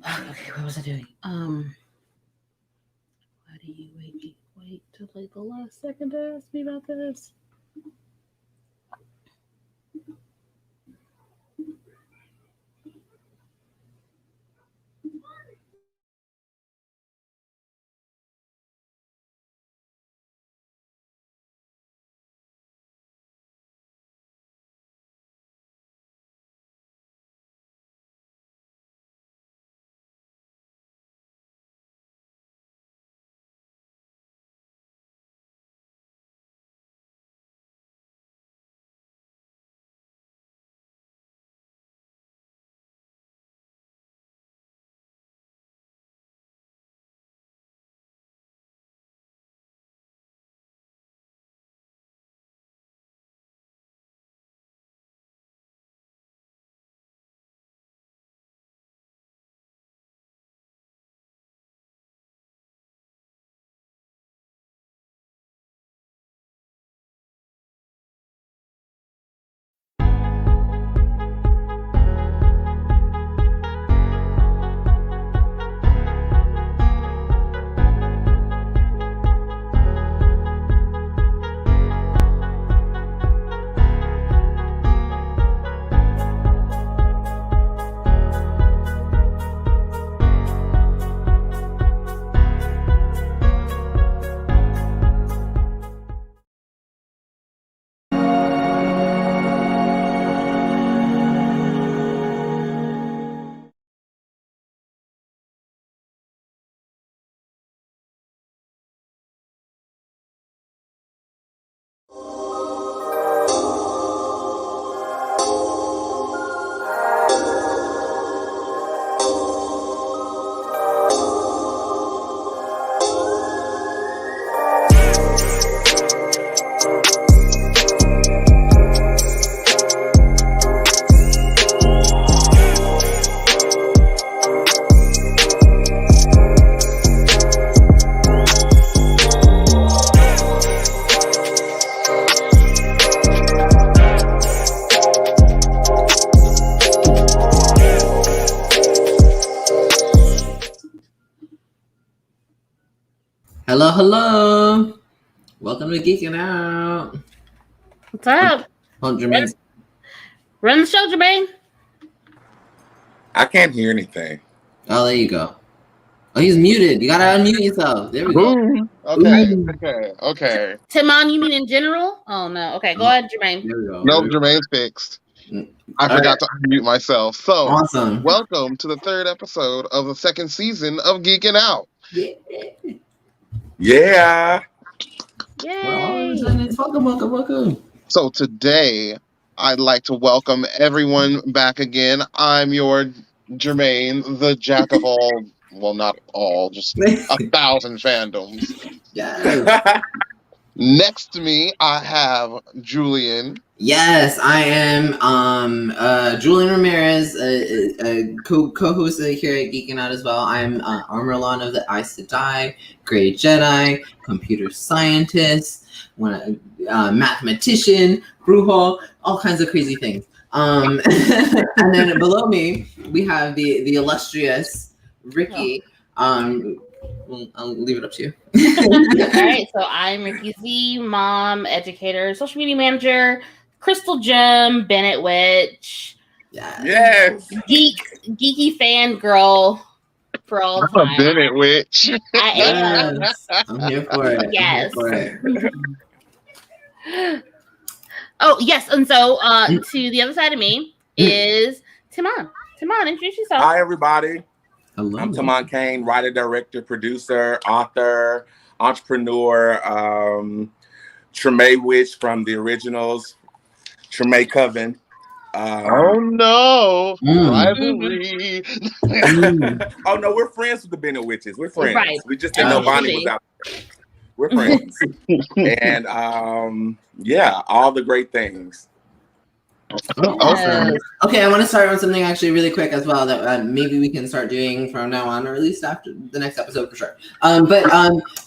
Okay, what was I doing? Why do you wait till like the last second to ask me about this? Hello, hello. Welcome to Geekin Out. What's up? Hold Jermaine's. Run the show, Jermaine. I can't hear anything. Oh, there you go. Oh, he's muted. You gotta unmute yourself. There we go. Okay. Timon, you mean in general? Oh no. Okay, go ahead, Jermaine. There we go. Nope, Jermaine's fixed. I forgot to unmute myself. So, awesome. Welcome to the third episode of the second season of Geekin Out. Yeah. Yay. Welcome. So today, I'd like to welcome everyone back again. I'm your Jermaine, the jack of all, well, not all, just 1,000 fandoms. Yes. Next to me, I have Julian. Yes, I am Julian Ramirez, a co-host here at Geekin Out as well. I'm Armorlon of the Ice to Die, Grey Jedi, computer scientist, mathematician, Bruhal, all kinds of crazy things. And then below me, we have the illustrious Ricky. I'll leave it up to you. All right, so I'm Ricky Z, mom, educator, social media manager, Crystal Gem, Bennett Witch. Yes. Geeky fan girl for all time. I'm a Bennett Witch. I am. Yes. I'm here for it. Yes. Oh, yes. And so to the other side of me is Timon. Timon, introduce yourself. Hi, everybody. Hello. I'm Timon Kane, writer, director, producer, author, entrepreneur, Treme Witch from the originals, Treme Coven. Oh no, rivalry. Oh no, we're friends with the Bennett Witches. We're friends. Right. We just didn't know Bonnie was out there. We're friends. And yeah, all the great things. Oh, awesome. Okay, I want to start on something actually really quick as well that maybe we can start doing from now on, or at least after the next episode for sure. But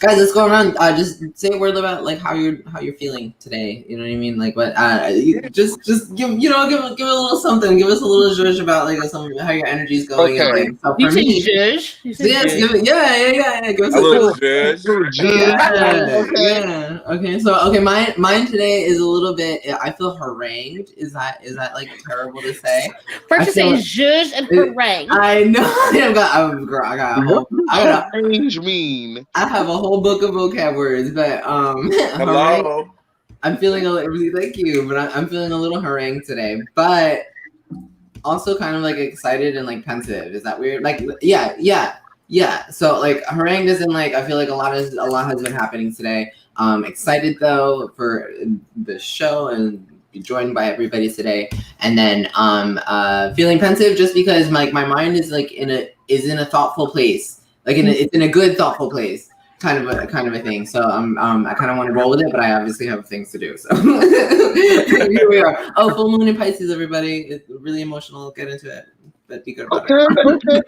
guys, let's go around. Just say a word about like how you're feeling today. You know what I mean? Like what? Just give give a little something. Give us a little zhuzh about like how your energy's going. Okay. And, like, so You for say me, zhuzh? You say yes, zhuzh. give it. Yeah. Give us A little zhuzh. Yeah. Okay. So mine today is a little bit. I feel harangued. Is that like terrible to say? First you say zhuzh and harangue. I know. I got a whole. Range mean. I have a whole book of vocab words, but Hello. I'm feeling a little. Thank you, but I'm feeling a little harangue today, but also kind of like excited and like pensive. Is that weird? Like yeah. So like harangue isn't like I feel like a lot has been happening today. Excited though for the show and be joined by everybody today, and then feeling pensive just because like my mind is like in a thoughtful place, like it's in a good thoughtful place, kind of a thing. So I kind of want to roll with it, but I obviously have things to do. So here we are. Oh, full moon in Pisces, everybody. It's really emotional. Get into it, but be good about Okay.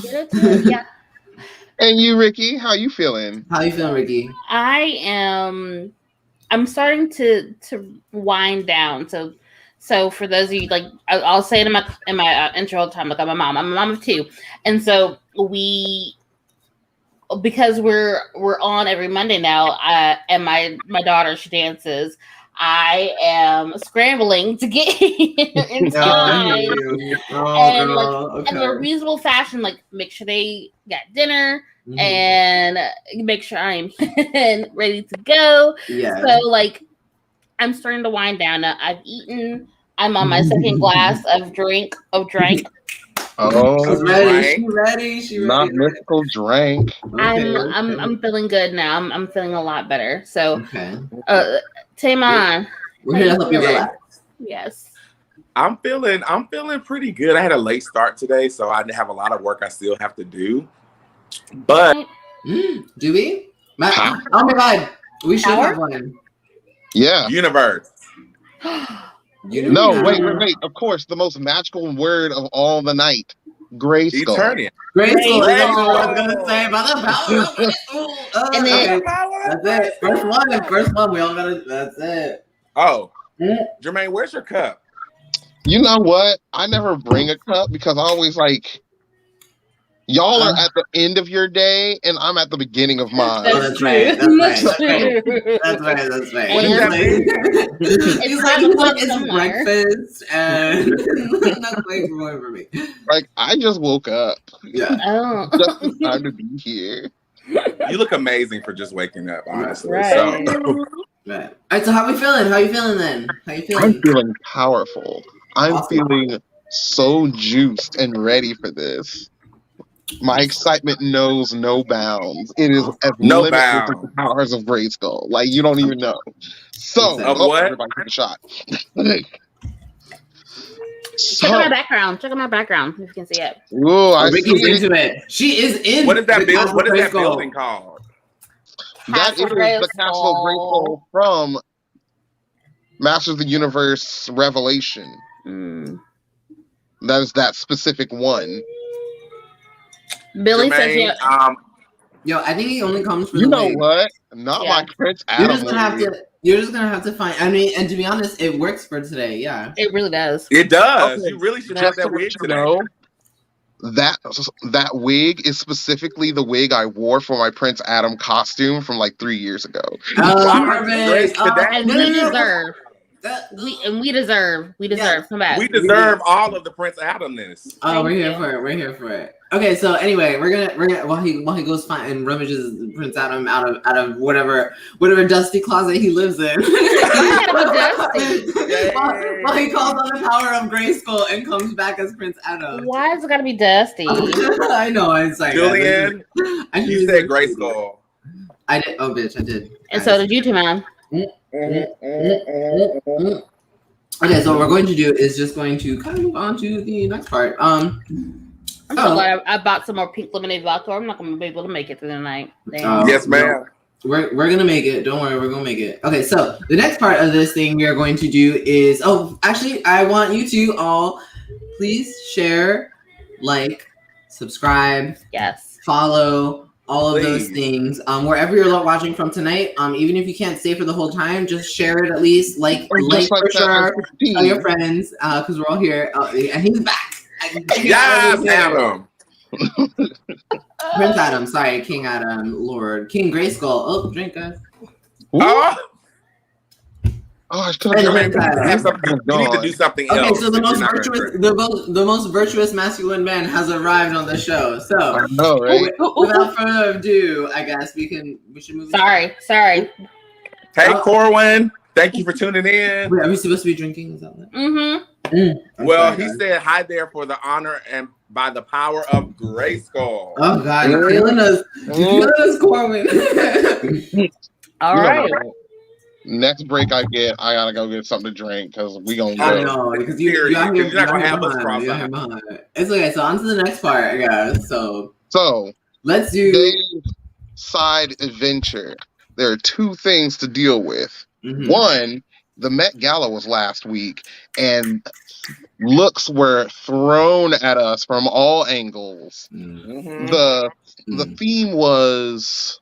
Get into it, yeah. And you, Ricky, how you feeling? How you feeling, Ricky? I'm starting to wind down. So for those of you, like I'll say it in my intro all the time. Like I'm a mom of two, and so because we're on every Monday now. And my daughter, she dances. I am scrambling to get here in time, and like in a reasonable fashion. Like make sure they got dinner. Mm-hmm. And make sure I'm ready to go. Yeah. So like I'm starting to wind down now. I've eaten. I'm on my second glass of drink. Oh, she's ready. She's ready. Not mystical drink. I'm feeling good now. I'm feeling a lot better. So Taymon, we're here to help you relax. Yes. I'm feeling pretty good. I had a late start today, so I have a lot of work I still have to do. But do we? Oh my god, we should have one. Yeah. Universe. No, wait. Of course, the most magical word of all the night. Grayskull. Eternian. Grayskull. That's what I was gonna say about the power. And then that's it. First one. We all gotta. That's it. Oh, Jermaine, where's your cup? You know what? I never bring a cup because I always like. Y'all are at the end of your day, and I'm at the beginning of mine. That's right. That's right. It's breakfast, and not quite going for me. Like, I just woke up. Yeah. Oh. Just in time to be here. You look amazing for just waking up, honestly. Right. So. Right. All right, so how are we feeling? How are you feeling then? How are you feeling? I'm feeling powerful. I'm feeling so juiced and ready for this. My excitement knows no bounds. It is as limited as the powers of Grayskull. Like, you don't even know. So, everybody take a shot. Check out my background. If you can see it. Ooh, I see into it. She is in. What is that building called? That is the Castle of Grayskull from Masters of the Universe Revelation. That is that specific one. Billy says yo, I think he only comes for you know what? Not like Prince Adam. You're just gonna have to find. I mean, and to be honest, it works for today. Yeah, it really does. It does. Okay. You really should have that wig today. That wig is specifically the wig I wore for my Prince Adam costume from like 3 years ago. And we deserve. We deserve. Come back. We deserve all of the Prince Adamness. Oh, we're here for it. Okay, so anyway, we're gonna while he goes find and rummages Prince Adam out of whatever dusty closet he lives in. While he calls on the power of Grayskull and comes back as Prince Adam. Why is it gotta be dusty? I know. It's like Julian. You said Grayskull. I did. Oh, bitch, I did. And so did you, Timon. Okay, so what we're going to do is just going to kind of move on to the next part. I'm so glad I bought some more pink lemonade vodka. I'm not going to be able to make it through the night. Yes, ma'am. We're gonna make it. Don't worry, we're gonna make it. Okay, so the next part of this thing we are going to do is actually I want you to all please share, like, subscribe, yes, follow, all of those things. Wherever you're watching from tonight, even if you can't stay for the whole time, just share it at least. Like for sure. Tell your friends, because we're all here. And he's back. Yes, Adam. Prince Adam, sorry, King Adam, Lord, King Grayskull. Oh, drink, guys. I could have you need to do something else. Okay, so the most virtuous masculine man has arrived on the show. So I know, right? Without further ado, I guess we should move. Sorry. Hey, Corwin, thank you for tuning in. Wait, are we supposed to be drinking? Is that what? Well, he said hi there for the honor and by the power of Grayskull. Oh God, you're feeling us. You're feeling us, Corwin. All right. Next break I get, I gotta go get something to drink because we gonna go. I know, because you're not gonna have us cross out. It's okay, so on to the next part, I guess. So let's do Dave's side adventure. There are two things to deal with. Mm-hmm. One, the Met Gala was last week, and looks were thrown at us from all angles. Mm-hmm. The theme was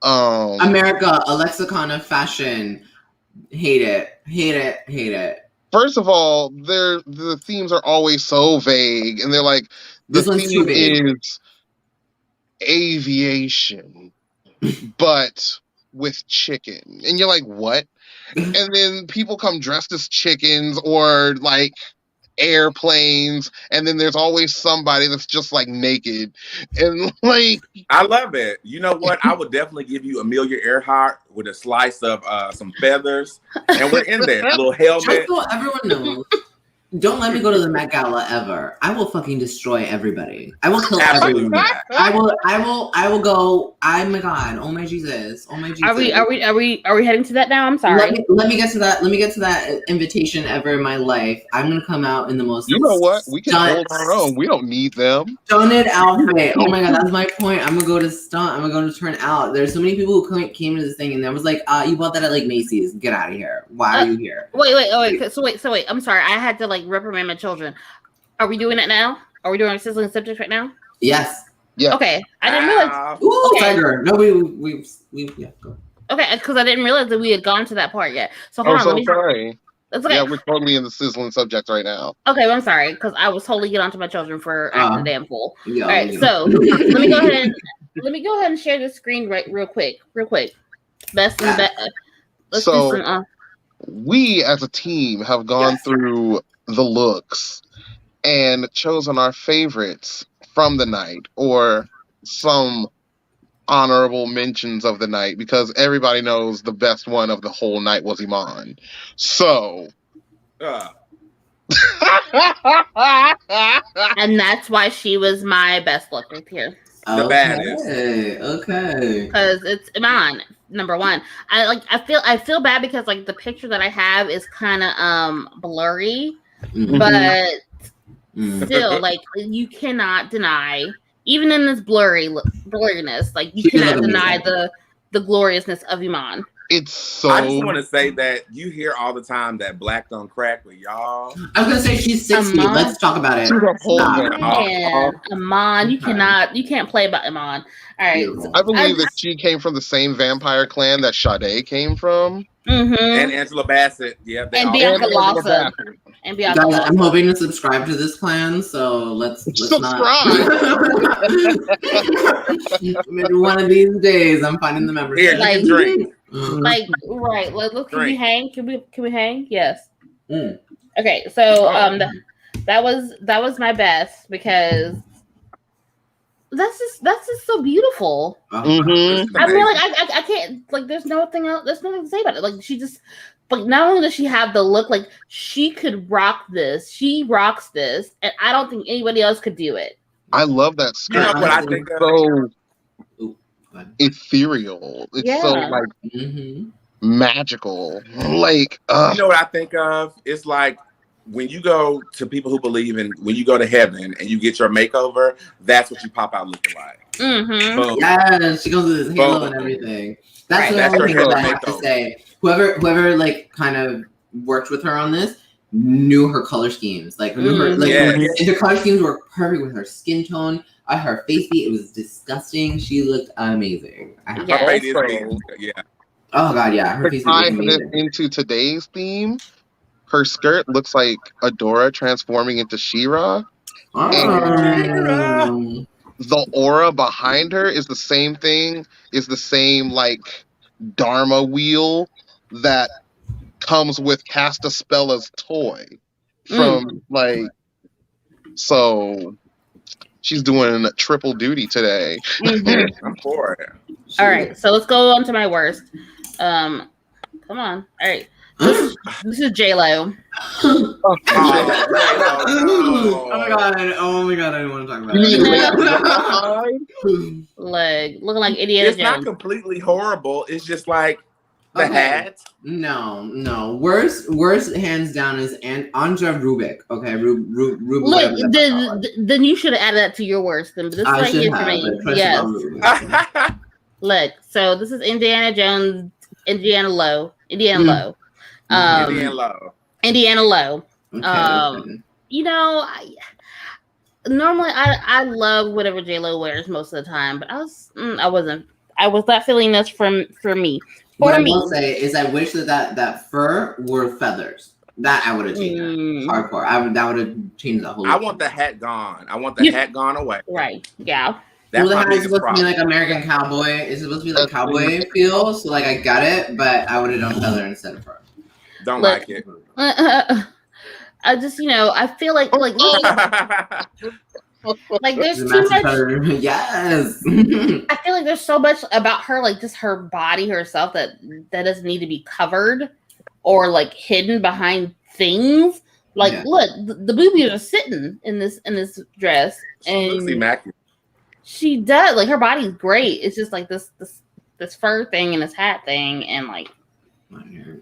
America, a lexicon of fashion. Hate it. First of all, the themes are always so vague, and they're like, the theme is aviation, but with chicken, and you're like, what? And then people come dressed as chickens or like airplanes, and then there's always somebody that's just like naked, and like, I love it. You know what? I would definitely give you Amelia Earhart with a slice of some feathers, and we're in there. A little helmet. Just so everyone knows, don't let me go to the Met Gala ever. I will fucking destroy everybody. I will kill everyone. I will go. Oh my God. Oh my Jesus. Oh my Jesus. Are we heading to that now? I'm sorry. Let me get to that. Let me get to that invitation ever in my life. I'm gonna come out in the most. You know what? We can hold our own. We don't need them. Stunted outfit. Oh my God, that's my point. I'm gonna go to stunt. I'm gonna go to turn out. There's so many people who came to this thing and I was like, you bought that at like Macy's. Get out of here. Why are you here? Wait. So wait. I'm sorry. I had to like reprimand my children. Are we doing it now? Are we doing our sizzling subject right now? Yes. Yeah. Okay. I didn't realize. Ooh, tiger. No, we go. Okay, because I didn't realize that we had gone to that part yet. So hold on. Sorry. That's okay. Yeah, we're totally in the sizzling subject right now. Okay, well, I'm sorry because I was totally getting onto my children for acting a damn fool. Yeah, all right, so let me go ahead. Let me go ahead and share the screen real quick. Best and best. Let's do some. We as a team have gone through the looks and chosen our favorites from the night or some honorable mentions of the night because everybody knows the best one of the whole night was Iman. So and that's why she was my best look right here. The baddest. Okay. Because it's Iman, number one. I feel bad because like the picture that I have is kind of blurry, but still like you cannot deny, even in this blurriness, like you cannot deny the gloriousness of Iman. It's so. I just want to say that you hear all the time that black don't crack with y'all. I was gonna say she's 60. Let's talk about it. Iman, you can't play about Iman. All right. I believe that she came from the same vampire clan that Sade came from. Mm-hmm. And Angela Bassett. Yeah. And Bianca Lawson. Guys, I'm hoping to subscribe to this clan, so let's subscribe. Maybe one of these days I'm finding the membership. Here, you can drink. Like right. Look, can we hang? Can we hang? Yes. Okay, so that was my best because that's just so beautiful. Mm-hmm. I mean, like I can't like. There's nothing else. There's nothing to say about it. Like she just. Like not only does she have the look, like she could rock this. She rocks this, and I don't think anybody else could do it. I love that skirt. You know what I think so ethereal. It's so like magical. Like, you know what I think of? It's like when you go to people who believe in when you go to heaven and you get your makeover, that's what you pop out looking like. Mm-hmm. Boom. Yeah, she goes with this halo Boom. and everything. That's Right. the That's only her thing that I heaven have to makeover. say. Whoever like kind of worked with her on this knew her color schemes. Like knew her like Yes. the color schemes were perfect with her skin tone. Her face beat, it was disgusting. She looked amazing. Her face is big. Yeah. Oh god, yeah. Her to face beat tie was this amazing. into today's theme, her skirt looks like Adora transforming into She-Ra. Oh. The aura behind her is the same thing, is the same like Dharma wheel that comes with Castastella's toy from like, so she's doing triple duty today. Mm-hmm. I'm for it. All right, so let's go on to my worst. Come on. All right, this is J-Lo. Oh my god! Oh my god! I don't want to talk about it. Like looking like Indiana It's not Jones. completely horrible. It's just like the hat. No. Worst hands down is Anja Rubik. Okay, Rubik. Look, then you should have added that to your worst. Then, but this right here for me. Yes. Look, so this is Indiana Jones, Indiana Lowe. Indiana Lowe. Okay. You know, normally I love whatever J-Lo wears most of the time, but I was not feeling this for me. What I will say is I wish that fur were feathers. That I would have changed. Hardcore. That would have changed the whole. I want the hat gone. I want the hat gone away. Right. Yeah. That's the hat is supposed to be like American cowboy. It's supposed to be like cowboy feel. So like I got it, but I would have done feather instead of fur. Don't like it. I just, I feel like there's too much. Yes. I feel like there's so much about her, like just her body herself that doesn't need to be covered or like hidden behind things. Like, look, the boobies are sitting in this dress, and looks immaculate. She does. Like her body's great. It's just like this fur thing and this hat thing, and like. I'm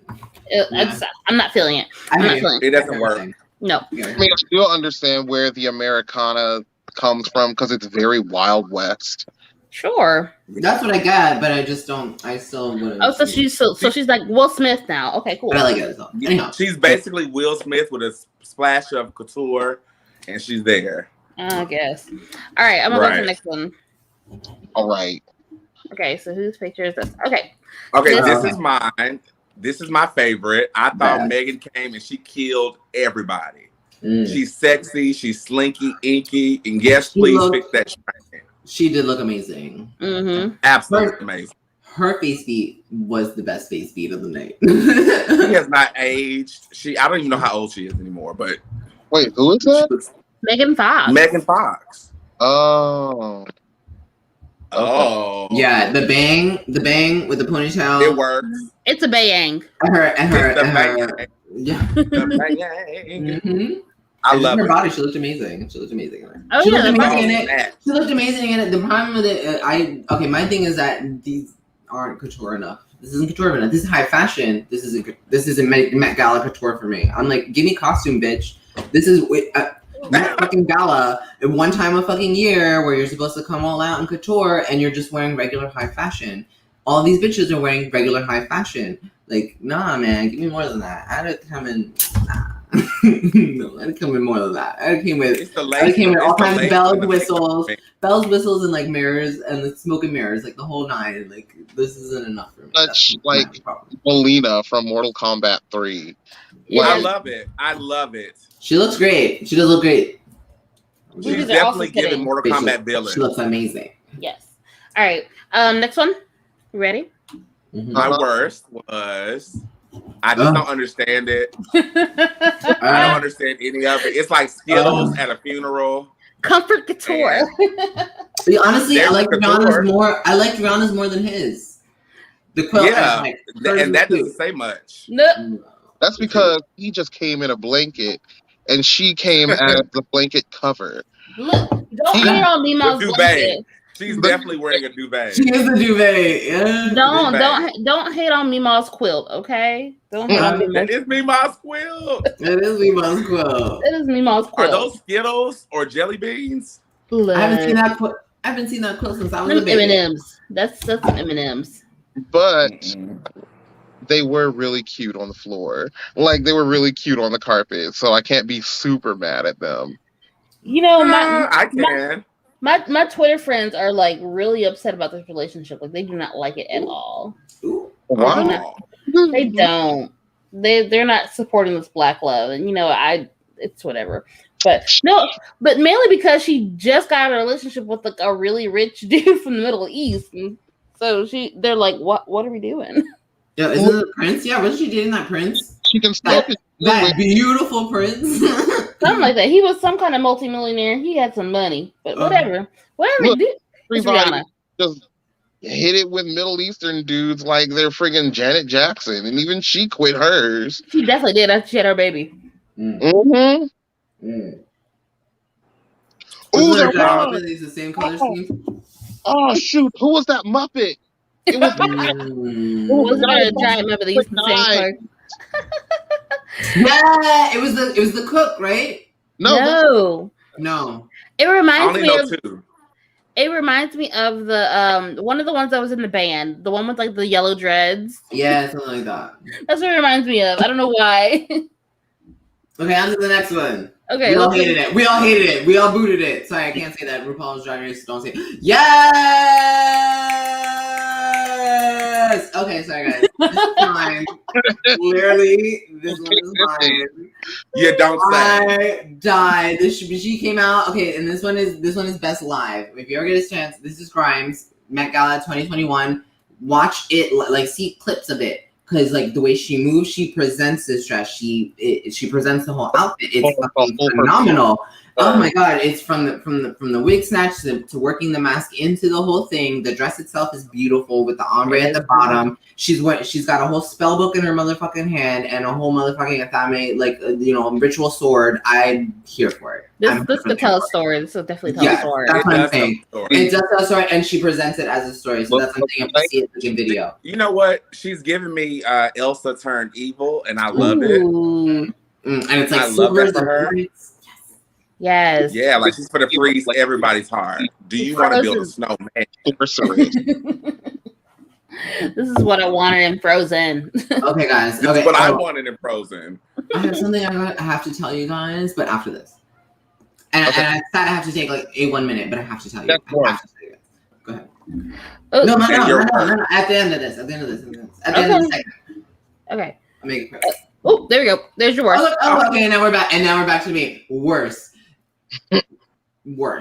not feeling it. It doesn't work. No. I mean, I still understand where the Americana comes from because it's very Wild West. Sure. That's what I got, but I just don't. I still wouldn't. Oh, so she's like Will Smith now. Okay, cool. But I like it as well. Anyhow. She's basically Will Smith with a splash of couture, and she's there. I guess. All right, I'm gonna go to the next one. All right. Okay, so whose picture is this? Okay. Okay, this is mine. This is my favorite. I thought Megan came and she killed everybody. She's sexy, she's slinky, inky, and yes, please fix that train. She did look amazing. Mm-hmm. Absolutely amazing. Her face beat was the best face beat of the night. She has not aged. I don't even know how old she is anymore, but wait, who is that? Megan Fox. Megan Fox. Oh. Oh. Yeah, the bang with the ponytail. It works. It's a bang. Her. Yeah. Mm-hmm. I love her it. body. She looked amazing. She looked amazing in it. Oh, She yeah, looked amazing in it. She looked amazing in it. The problem with it, my thing is that these aren't couture enough. This isn't couture enough. This is high fashion. This isn't Met Gala couture for me. I'm like, give me costume, bitch. This is Met fucking Gala in one time a fucking year where you're supposed to come all out in couture and you're just wearing regular high fashion. All these bitches are wearing regular high fashion. Like, nah, man, give me more than that. I'd come in. No, I'd come in more than that. I came with all kinds of bells, whistles, and like mirrors and the smoke and mirrors, like the whole nine. Like, this isn't enough for me. That's like Melina from Mortal Kombat 3. Yeah. I love it. She looks great. She does look great. She's definitely giving Mortal Kombat villain. She looks amazing. Yes. All right. Next one. You ready? Mm-hmm. My worst was I just don't understand it. I don't understand any of it. It's like Skittles at a funeral. Comfort couture. Honestly, I like Rihanna's more. I like Rihanna's more than his. The quilt, yeah, and that doesn't say much. No. That's because he just came in a blanket, and she came as the blanket cover. Look, don't hate on Mima's blanket. She's definitely wearing a duvet. She is a duvet. Yeah. Don't hate on Mima's quilt, okay? Don't hate on Mima's. That is Mima's quilt. It is Mima's quilt. It is Mima's quilt. Are those Skittles or jelly beans? Look. I haven't seen that quilt since I was a baby. M&Ms. That's M&Ms. But they were really cute on the floor. Like, they were really cute on the carpet, so I can't be super mad at them. You know, I can. My Twitter friends are like really upset about this relationship. Like, they do not like it at all. Wow. They don't. They're not supporting this black love, and it's whatever. But mainly because she just got a relationship with like a really rich dude from the Middle East, and so they're like, what are we doing? Yeah, isn't it Prince? Yeah, wasn't she dating that Prince? She can stop that beautiful Prince. Something like that. He was some kind of multimillionaire. He had some money, but whatever. Look, everybody just hit it with Middle Eastern dudes like they're friggin' Janet Jackson, and even she quit hers. She definitely did after she had her baby. Mm-hmm. Ooh, they're the same color scheme. Oh shoot! Who was that Muppet? It was. Was it a giant Muppet that used the same color? Yeah, it was the cook, right? No. It reminds me of. Two. It reminds me of the one of the ones that was in the band, the one with like the yellow dreads. Yeah, something like that. That's what it reminds me of. I don't know why. Okay, on to the next one. Okay, we all hated it. We all hated it. We all booted it. Sorry, I can't say that. RuPaul's Drag Race. Don't say it. Yes. Okay, sorry guys. This is mine. Clearly, this one is mine. You don't say. I died. She came out. Okay, and this one is best live. If you ever get a chance, this is Grimes Met Gala 2021. Watch it. Like see clips of it. Because like the way she moves, she presents this dress. She presents the whole outfit. It's fucking phenomenal. Oh my god! It's from the wig snatch to working the mask into the whole thing. The dress itself is beautiful with the ombre at the bottom. She's got a whole spell book in her motherfucking hand and a whole motherfucking atame ritual sword. I'm here for it. This could tell a story. This will definitely tell a story. That's what I'm saying. It does tell a story, and she presents it as a story. So that's something you have to see it in video. You know what? She's giving me Elsa turned evil, and I love it. And it's like I love that for her. Yes. Yeah, like she's gonna freeze everybody's heart. Do you want to build a snowman? This is what I wanted in Frozen. Okay, guys. This is what I wanted in Frozen. I have something I have to tell you guys, but after this. And I thought I have to take like a 1 minute, but I have to tell you. Go ahead. Oh, no. At the end of this. At the end of the segment. Okay. I'll make it quick. Oh, there we go. There's your worst. Okay, now we're back. And now we're back to me. Worse.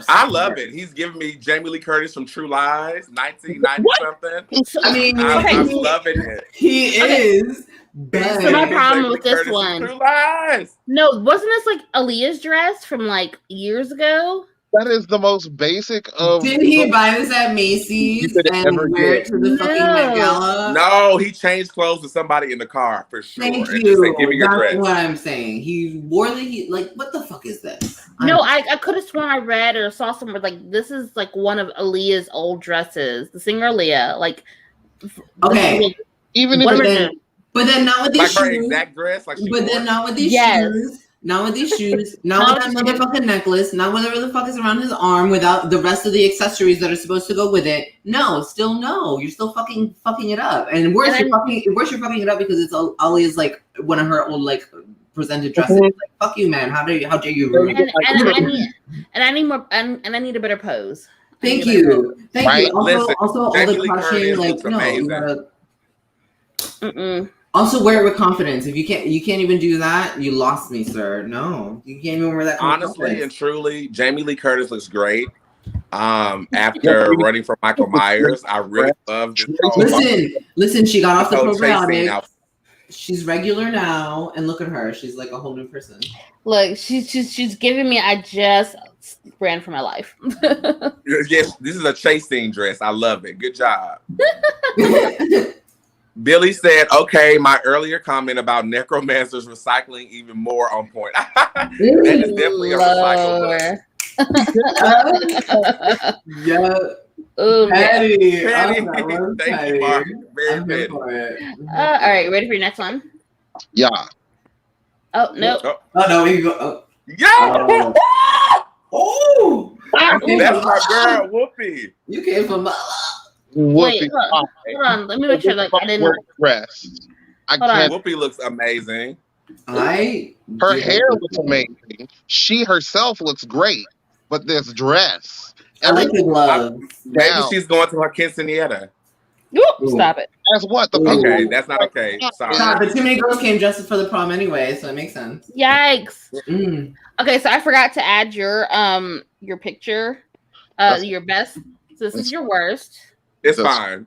I love it. He's giving me Jamie Lee Curtis from True Lies, 1990 something. I mean, I'm loving it. He is bad. So my problem with this one. True Lies. No, wasn't this like Aaliyah's dress from like years ago? That is the most basic of. Didn't he buy this at Macy's and wear it to the fucking Met Gala? No, he changed clothes to somebody in the car for sure. Thank you. Said, give me your dress. That's what I'm saying. He wore what the fuck is this? No, I could have sworn I read or saw somewhere like this is like one of Aaliyah's old dresses. The singer Aaliyah, like. Okay. Even if but then not with these like shoes. her exact dress, like she but then not with these shoes. Not with these shoes, not with that motherfucking necklace, not whatever the fuck is around his arm without the rest of the accessories that are supposed to go with it. No, still no. You're still fucking it up. And worse, you're fucking it up because it's Aaliyah's like one of her old like presented dresses. Like, fuck you, man. How dare you ruin it? And I need more and I need a better pose. Thank you. Also, also all the crushing, like no, you gotta Also wear it with confidence. If you can't even do that, you lost me, sir. No, you can't even wear that. Honestly and truly, Jamie Lee Curtis looks great. After running for Michael Myers, I really love this. Listen. She got off the probiotics. She's regular now, and look at her. She's like a whole new person. Look, she's giving me. I just ran for my life. Yes, this is a chasing dress. I love it. Good job. Billy said, okay, my earlier comment about necromancers recycling even more on point. That is definitely a recycle. Yeah. Oh, yeah. Petty. Petty. Oh, that was Thank petty. you, Mark. Very I'm here petty. for it. All right, ready for your next one? Yeah. Oh, nope. Oh no, we can go. Oh. Yo! Oh! That's my girl, Whoopi. You came from Wait, hold on. Let me make sure like I didn't. Dress. Hold on. Whoopi looks amazing. Her hair looks amazing. She herself looks great, but this dress. I like the gloves. Maybe she's going to her quinceanera. Ooh, stop it. As what? The Okay, that's not okay. Sorry. But too many girls came dressed for the prom anyway, so it makes sense. Yikes. Mm. Okay, so I forgot to add your picture. Your best. So this is your worst. It's fine.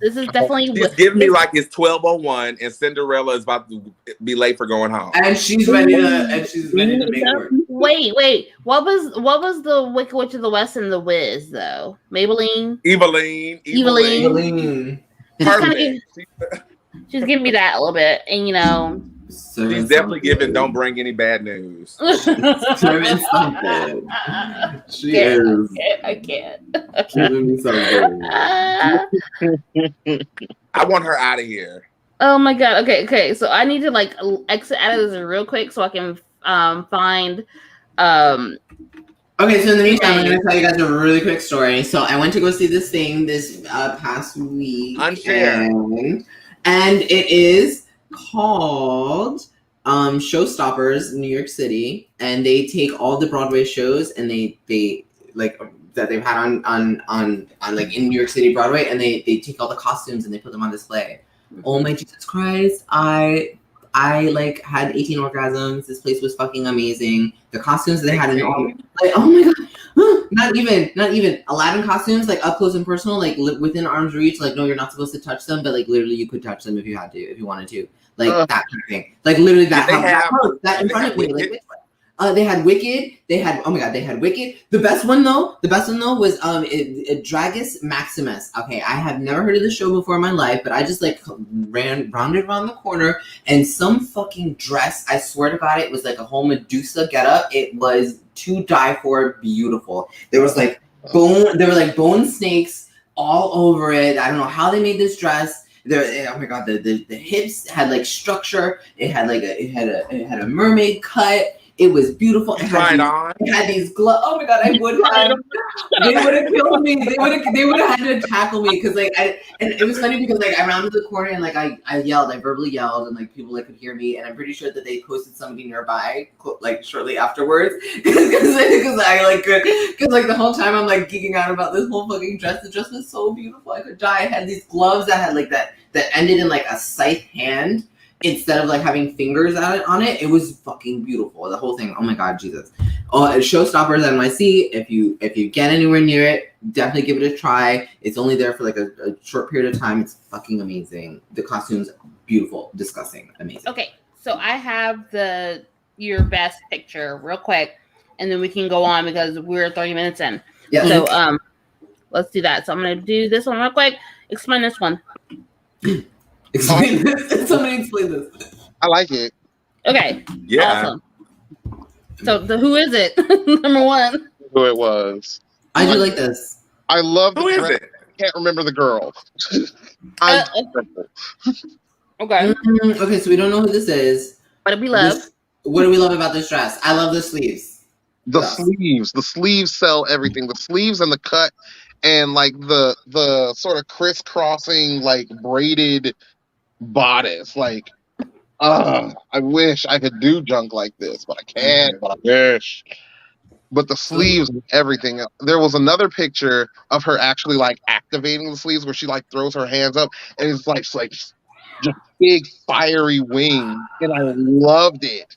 This is definitely. She's giving me like it's 12:01 and Cinderella is about to be late for going home. And she's ready to make work. Wait. What was the Wicked Witch of the West and the Wiz though? Maybelline. Eveline. Perfect. She's giving me that a little bit, and you know. She's definitely giving don't bring any bad news. Serving something. She is. I can't. Giving me something. I want her out of here. Oh my god. Okay. So I need to like exit out of this real quick so I can find. Okay, so in the meantime, I'm going to tell you guys a really quick story. So I went to go see this thing this past week. Unshare. And it is called Showstoppers New York City, and they take all the Broadway shows and they like that they've had on like in New York City Broadway, and they take all the costumes and they put them on display. Oh my Jesus Christ, I like had 18 orgasms. This place was fucking amazing. The costumes they had in all, like, oh my god, not even Aladdin costumes, like up close and personal, like within arm's reach. Like, no, you're not supposed to touch them, but like literally you could touch them if you had to, if you wanted to, like that kind of thing. Like literally that in front of me. Like, they had Wicked. They had Wicked. The best one though was Dragus Maximus. Okay, I have never heard of this show before in my life, but I just like rounded around the corner and some fucking dress. I swear to God, it was like a whole Medusa getup. It was to die for, beautiful. There was like bone snakes all over it. I don't know how they made this dress. Oh my God, the hips had like structure. It had a mermaid cut. It was beautiful. It had these gloves. Oh my God, I would have. They would have killed me. They would have had to tackle me because like and it was funny because like I rounded the corner and like I verbally yelled and like people like could hear me, and I'm pretty sure that they posted somebody nearby like shortly afterwards because the whole time I'm like geeking out about this whole fucking dress. The dress was so beautiful. I could die. I had these gloves that had like that ended in like a scythe hand. Instead of like having fingers on it, it was fucking beautiful. The whole thing. Oh my God, Jesus! Showstoppers NYC. If you get anywhere near it, definitely give it a try. It's only there for like a short period of time. It's fucking amazing. The costumes, beautiful, disgusting, amazing. Okay, so I have your best picture real quick, and then we can go on because we're 30 minutes in. Yeah. So let's do that. So I'm gonna do this one real quick. Explain this one. Explain this. Somebody explain this. I like it. Okay. Yeah. Awesome. So who is it? Number one. Who it was. I do like this. I love the Who is dress. it? I can't remember the girl. Okay. Okay, so we don't know who this is. What do we love? What do we love about this dress? I love the sleeves. The sleeves sell everything. The sleeves and the cut and like the sort of crisscrossing like braided bodice. Like, I wish I could do junk like this, but I can't. But I wish. But the sleeves and everything. There was another picture of her actually like activating the sleeves where she like throws her hands up and it's like just big fiery wings, and I loved it.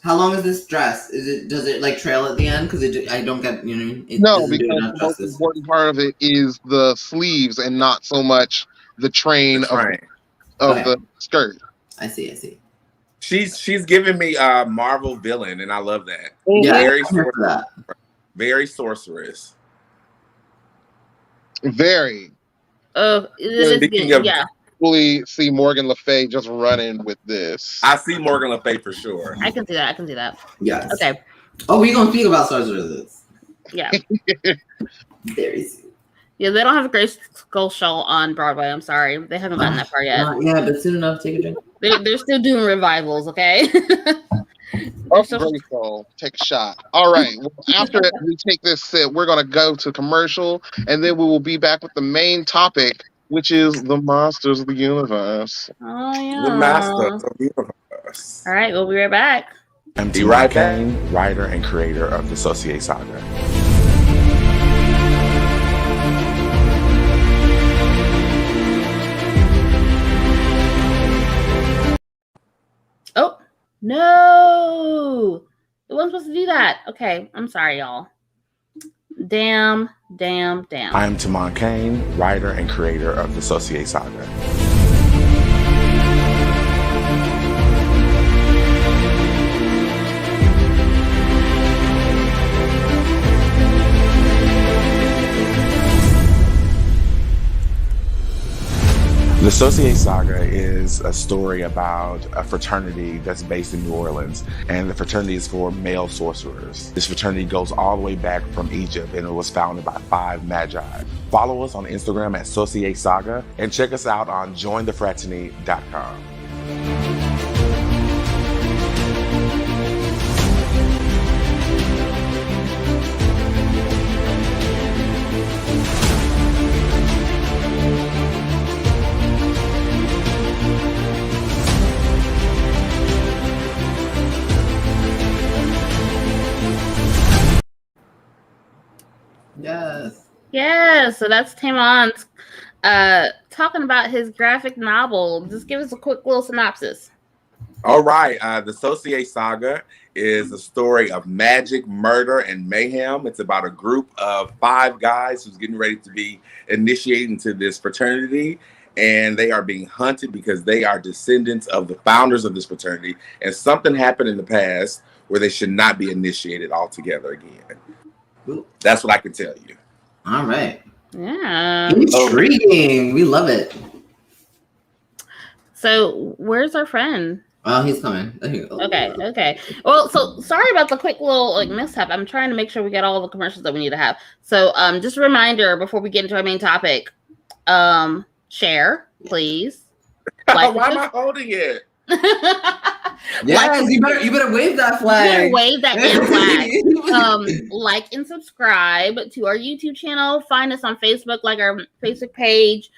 How long is this dress? Does it like trail at the end? Because I don't get No, because the most important part of it is the sleeves and not so much the train of the skirt. I see. She's giving me a Marvel villain, and I love that. Yeah, very sorceress. Very. Speaking of, Fully see Morgan Le Fay just running with this. I see Morgan Le Fay for sure. I can see that. Yes. Okay. Oh, we're gonna speak about sorceresses. Yeah. Very soon. Yeah, they don't have a Great Skull show on Broadway. I'm sorry. They haven't gotten that far yet. Yeah, but soon enough, take a drink. They're still doing revivals, okay? Great Skull, take a shot. All right. Well, after we take this sip, we're going to go to commercial, and then we will be back with the main topic, which is the Masters of the Universe. Oh, yeah. The Masters of the Universe. All right, we'll be right back. I'm Timon Kane, writer and creator of the S2E3 saga. Oh, no. It wasn't supposed to do that. Okay, I'm sorry, y'all. Damn. I am Timon Kane, writer and creator of the S2E3 saga. The S2E3 saga is a story about a fraternity that's based in New Orleans, and the fraternity is for male sorcerers. This fraternity goes all the way back from Egypt, and it was founded by 5 magi. Follow us on Instagram at S2E3 saga, and check us out on jointhefraternity.com. Yes, so that's Tamon's talking about his graphic novel. Just give us a quick little synopsis. All right. The S2E3 saga is a story of magic, murder, and mayhem. It's about a group of 5 guys who's getting ready to be initiated into this fraternity, and they are being hunted because they are descendants of the founders of this fraternity, and something happened in the past where they should not be initiated altogether again. Ooh. That's what I can tell you. All right. Yeah. Intriguing. We love it. So where's our friend? Oh, he's coming. Okay. Well, so sorry about the quick little mishap. I'm trying to make sure we get all the commercials that we need to have. So just a reminder before we get into our main topic. Share, please. Like, why am I holding it? Yes, you better wave that flag. Wave that flag. Like and subscribe to our YouTube channel. Find us on Facebook, like our Facebook page.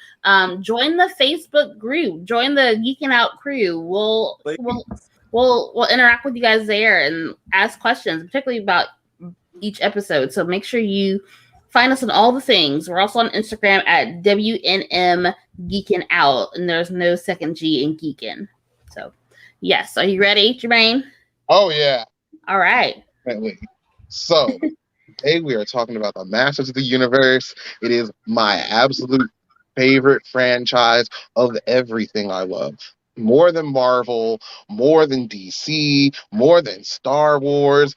Join the Facebook group. Join the Geekin' Out crew. We'll interact with you guys there and ask questions, particularly about each episode. So make sure you find us on all the things. We're also on Instagram at WNM Geekin' Out, and there's no second G in Geekin. So, yes. Are you ready, Jermaine? Oh, yeah. All right. So, today we are talking about the Masters of the Universe. It is my absolute favorite franchise of everything I love. More than Marvel, more than DC, more than Star Wars.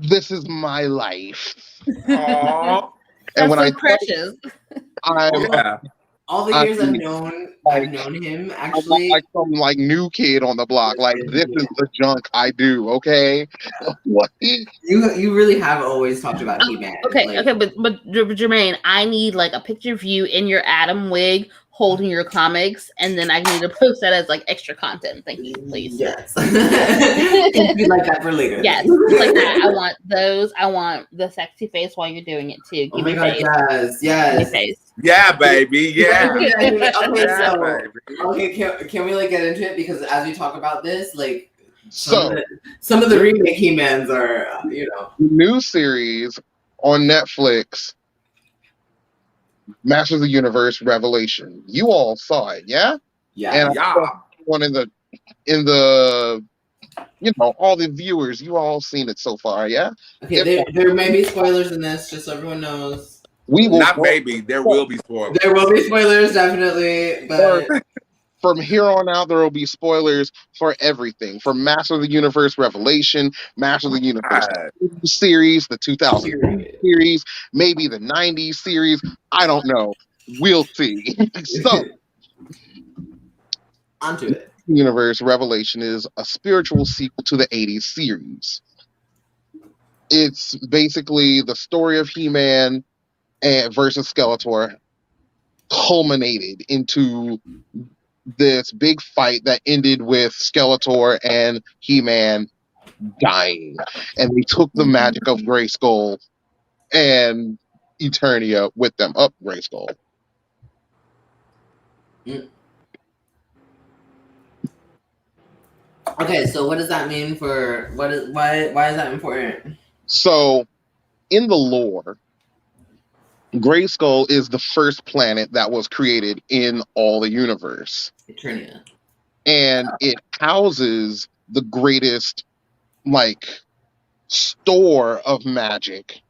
This is my life. Aww. And when so I precious. All the years I've known him, actually. I'm like some new kid on the block. Like, this is the junk I do, okay? What? You really have always talked about He-Man. Okay, but Jermaine, I need like a picture of you in your Adam wig holding your comics, and then I need to post that as like extra content. Thank you, please. Yes. It'd be like that for later. Yes, like that. I want those. I want the sexy face while you're doing it too. Oh my god, yes. Face. Yeah, baby. Yeah. Okay, can we like get into it? Because as we talk about this, like some of the remake He-Mans are, new series on Netflix, Masters of the Universe Revelation. You all saw it, yeah? Yeah. And one in the all the viewers, you all seen it so far, yeah? Okay, there may be spoilers in this, just so everyone knows. We will there will be spoilers. There will be spoilers, definitely. But from here on out, there will be spoilers for everything. From Master of the Universe Revelation, Master of the Universe series, the 2000 series, maybe the 90s series. I don't know. We'll see. So, onto it. Universe Revelation is a spiritual sequel to the 80s series. It's basically the story of He-Man and versus Skeletor culminated into this big fight that ended with Skeletor and He-Man dying. And they took the magic of Grayskull and Eternia with them up Grayskull. Okay, so what does that mean for why is that important? So in the lore, Grayskull is the first planet that was created in all the universe. Eternia. And it houses the greatest store of magic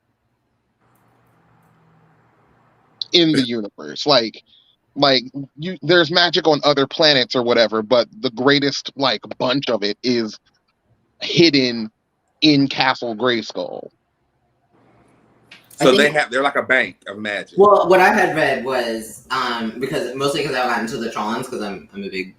in the universe. There's magic on other planets or whatever, but the greatest bunch of it is hidden in Castle Grayskull. So they're like a bank of magic. Well, what I had read was because I got into the Trons because I'm a big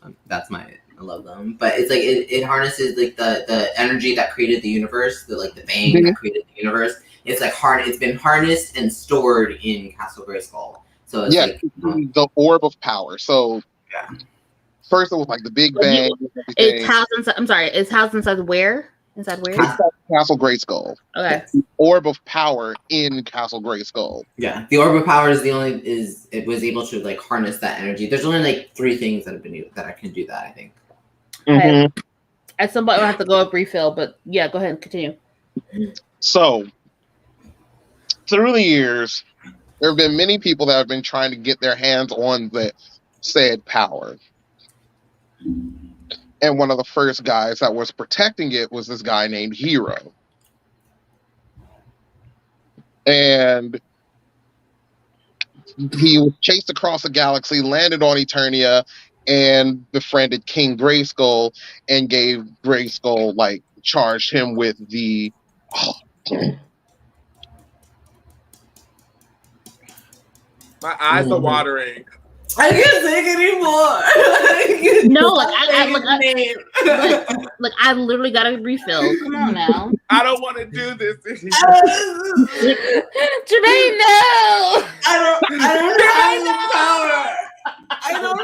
I love them, but it's like it harnesses like the energy that created the universe, the bang that created the universe. It's it's been harnessed and stored in Castle Grayskull. So it's the orb of power. So first it was the Big Bang. It's housed inside. I'm sorry. It's housed inside where? Inside where? Castle Grayskull. Okay. The orb of power in Castle Grayskull. Yeah, the orb of power is it was able to harness that energy. There's only 3 things that can do that. I think. Okay. At some point, we'll have to go up refill, but yeah, go ahead and continue. So through the years, there have been many people that have been trying to get their hands on the said power. And one of the first guys that was protecting it was this guy named Hero. And he was chased across the galaxy, landed on Eternia, and befriended King Grayskull and gave Grayskull, charged him with the... My eyes are watering. I can't take anymore. No, I literally got a refill. Come on now. I don't want to do this anymore. Jermaine, no. I don't have the power. I don't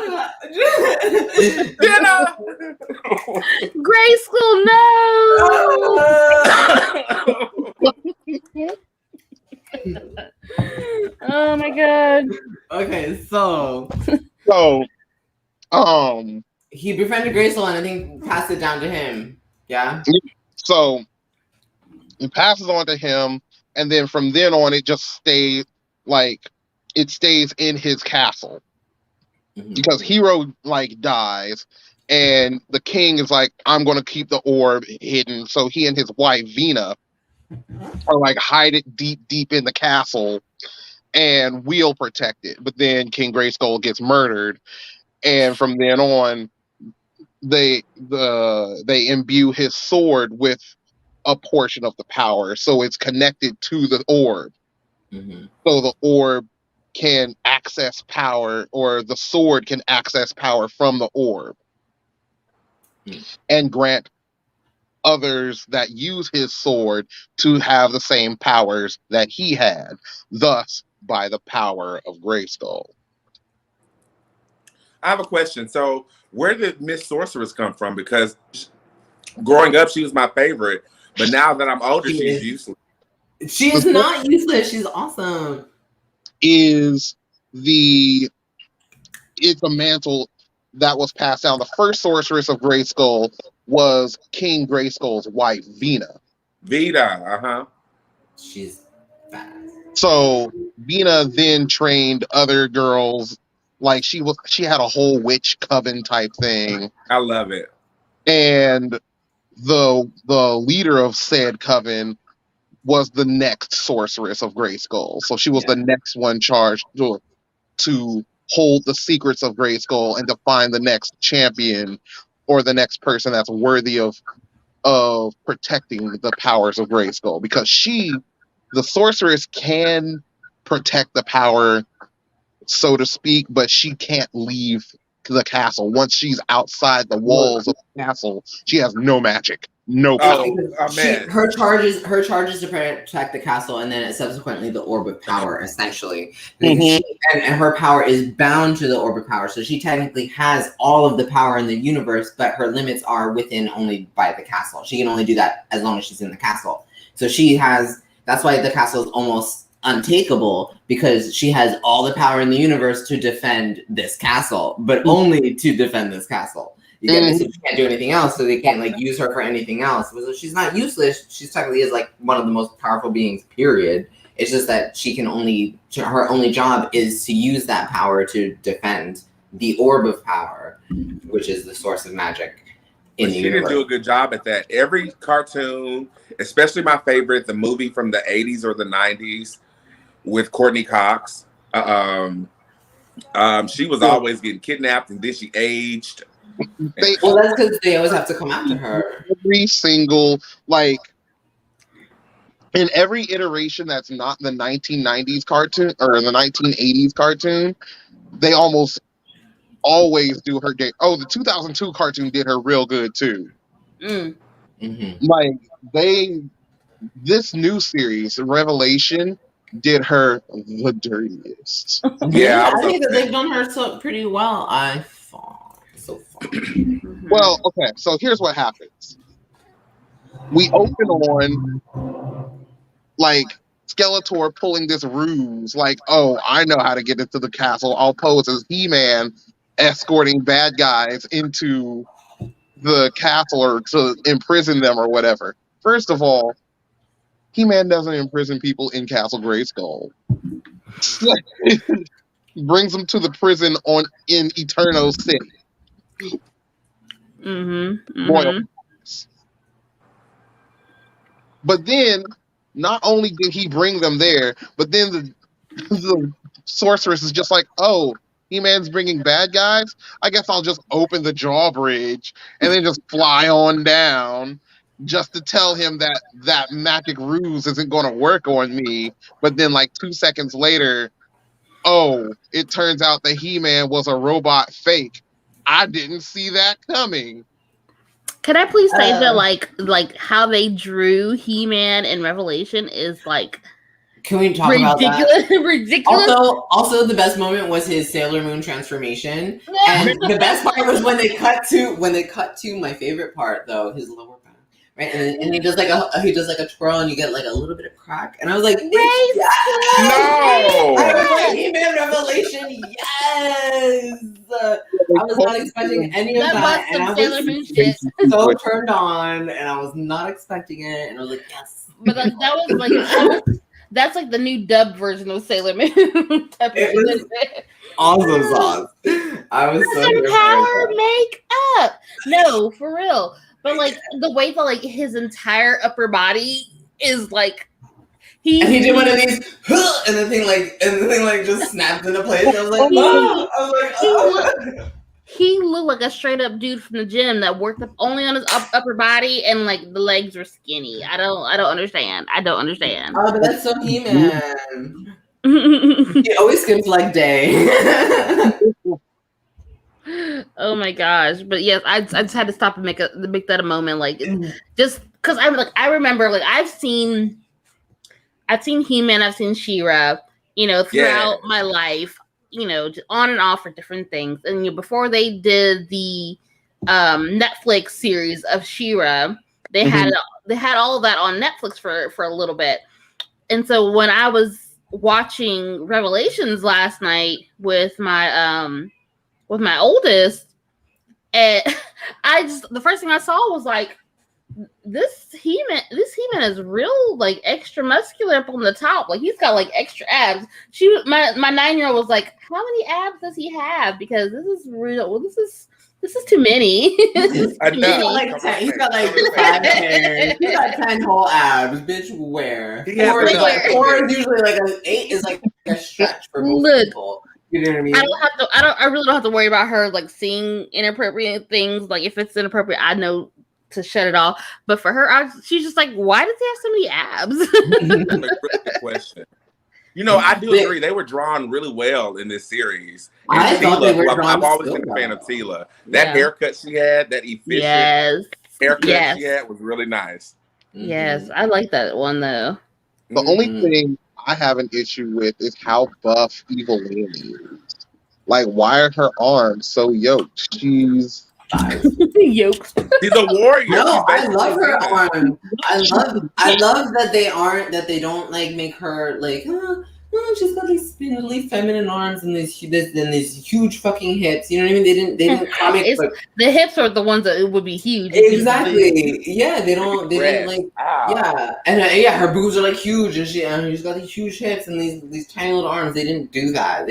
have. Grayskull, no. Oh my god. Okay, so he befriended Grayskull and I think passed it down to him. Yeah. So it passes on to him, and then from then on, it just stays it stays in his castle because Hero dies, and the king is I'm going to keep the orb hidden. So he and his wife Vina are hide it deep in the castle, and we'll protect it. But then King Grayskull gets murdered, and from then on, they imbue his sword with a portion of the power, so it's connected to the orb. So the orb can access power, or the sword can access power from the orb, and grant others that use his sword to have the same powers that he had, thus by the power of Grayskull. I have a question. So where did Miss Sorceress come from? Because growing up, she was my favorite, but now that I'm older, she's useless. She's not useless. She's awesome. It's a mantle that was passed down. The first sorceress of Grayskull was King Grayskull's wife, Vina. She's bad. So Vina then trained other girls. She had a whole witch coven type thing. I love it. And the leader of said coven was the next sorceress of Grayskull. So she was the next one charged to hold the secrets of Grayskull and to find the next champion or the next person that's worthy of protecting the powers of Grayskull. Because the sorceress, can protect the power, so to speak, but she can't leave the castle. Once she's outside the walls of the castle, she has no magic. no power. Her charge is to protect the castle, and then subsequently the orb of power, essentially. And her power is bound to the orb of power, so she technically has all of the power in the universe, but her limits are within only by the castle. She can only do that as long as she's in the castle. So that's why the castle is almost untakeable, because she has all the power in the universe to defend this castle, but only to defend this castle. You get me? So she can't do anything else, so they can't use her for anything else. So she's not useless. She technically is one of the most powerful beings, period. It's just that her only job is to use that power to defend the orb of power, which is the source of magic in the universe. She didn't do a good job at that. Every cartoon, especially my favorite, the movie from the 80s or the 90s with Courtney Cox, she was always getting kidnapped, and then she aged. That's because they always have to come after her. Every single, in every iteration that's not the 1990s cartoon or the 1980s cartoon, they almost always do her game. Oh, the 2002 cartoon did her real good too. This new series, Revelation, did her the dirtiest. Yeah, I think that they've done her pretty well. I thought. So far. Well, okay, so here's what happens. We open on Skeletor pulling this ruse, oh, I know how to get into the castle. I'll pose as He-Man escorting bad guys into the castle or to imprison them or whatever. First of all, He-Man doesn't imprison people in Castle Grayskull. Brings them to the prison in Eterno City. Royal. But then, not only did he bring them there, but then the sorceress is just oh, He-Man's bringing bad guys? I guess I'll just open the drawbridge and then just fly on down just to tell him that magic ruse isn't going to work on me. But then 2 seconds later, oh, it turns out that He-Man was a robot fake. I didn't see that coming. Can I please say that how they drew He-Man in Revelation is Can we talk about that? Ridiculous. Also, the best moment was his Sailor Moon transformation, and the best part was when they cut to my favorite part though, his lower back, right? And he does a twirl, and you get a little bit of crack, and I was like, yes! No! I was He-Man Revelation, yes! I was not expecting any of that, and I was so turned on, and I was not expecting it, and I was like, yes. But that was that's the new dubbed version of Sailor Moon. It was awesome sauce. I was so power make up. No, for real. But the way that his entire upper body is he did one of these, and the thing just snapped into place. I was like, oh. He looked like a straight up dude from the gym that worked up only on his upper body, and the legs were skinny. I don't understand. Oh, but that's so He-Man. He always skips day. Oh my gosh! But yes, I just had to stop and make that a moment. Just because I remember I've seen He-Man, I've seen She-Ra, throughout my life. On and off for different things. And before they did the Netflix series of She-Ra, they had all of that on Netflix for a little bit. And so when I was watching Revelations last night with my oldest, and the first thing I saw was this He-Man is real extra muscular up on the top. He's got extra abs. My 9-year-old was like, how many abs does he have? Because this is real. Well, this is too many. I know. He's got 5 hairs. He's got 10 whole abs. Bitch, where? Four is usually an 8 is a stretch for most people. You know what I mean? I really don't have to worry about her seeing inappropriate things. If it's inappropriate, I know to shut it off. But for her, she's just why does he have so many abs? That's a really good question. I do agree. They were drawn really well in this series. I thought they were drawn. I've always been a fan of Tila. That haircut she had, that efficient. Yes. haircut she had was really nice. Yes, I like that one though. The only thing I have an issue with is how buff Evelyn is. Like, why are her arms so yoked? She's yoked. She's a warrior. No, I love her arm. I love that they don't like make her like, she's got these spindly feminine arms and these huge fucking hips. You know what I mean? They didn't comic the hips are the ones that would be huge. Exactly. Yeah, they didn't like and her boobs are like huge and she's got these huge hips and these tiny little arms. They didn't do that.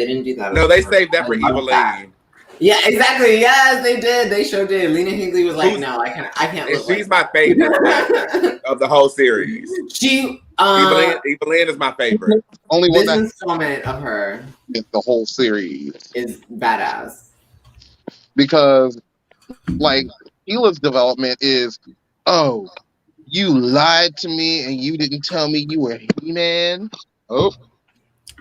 No, they saved that for Evelyn. Yeah, exactly. Yes, they did. They sure did. Lena Headey was like, "No, I can't." And she's my favorite of the whole series. Evelyn is my favorite. Only one this installment of her is the whole series is badass because, like, Hila's development is, oh, you lied to me and you didn't tell me you were He-Man. Oh,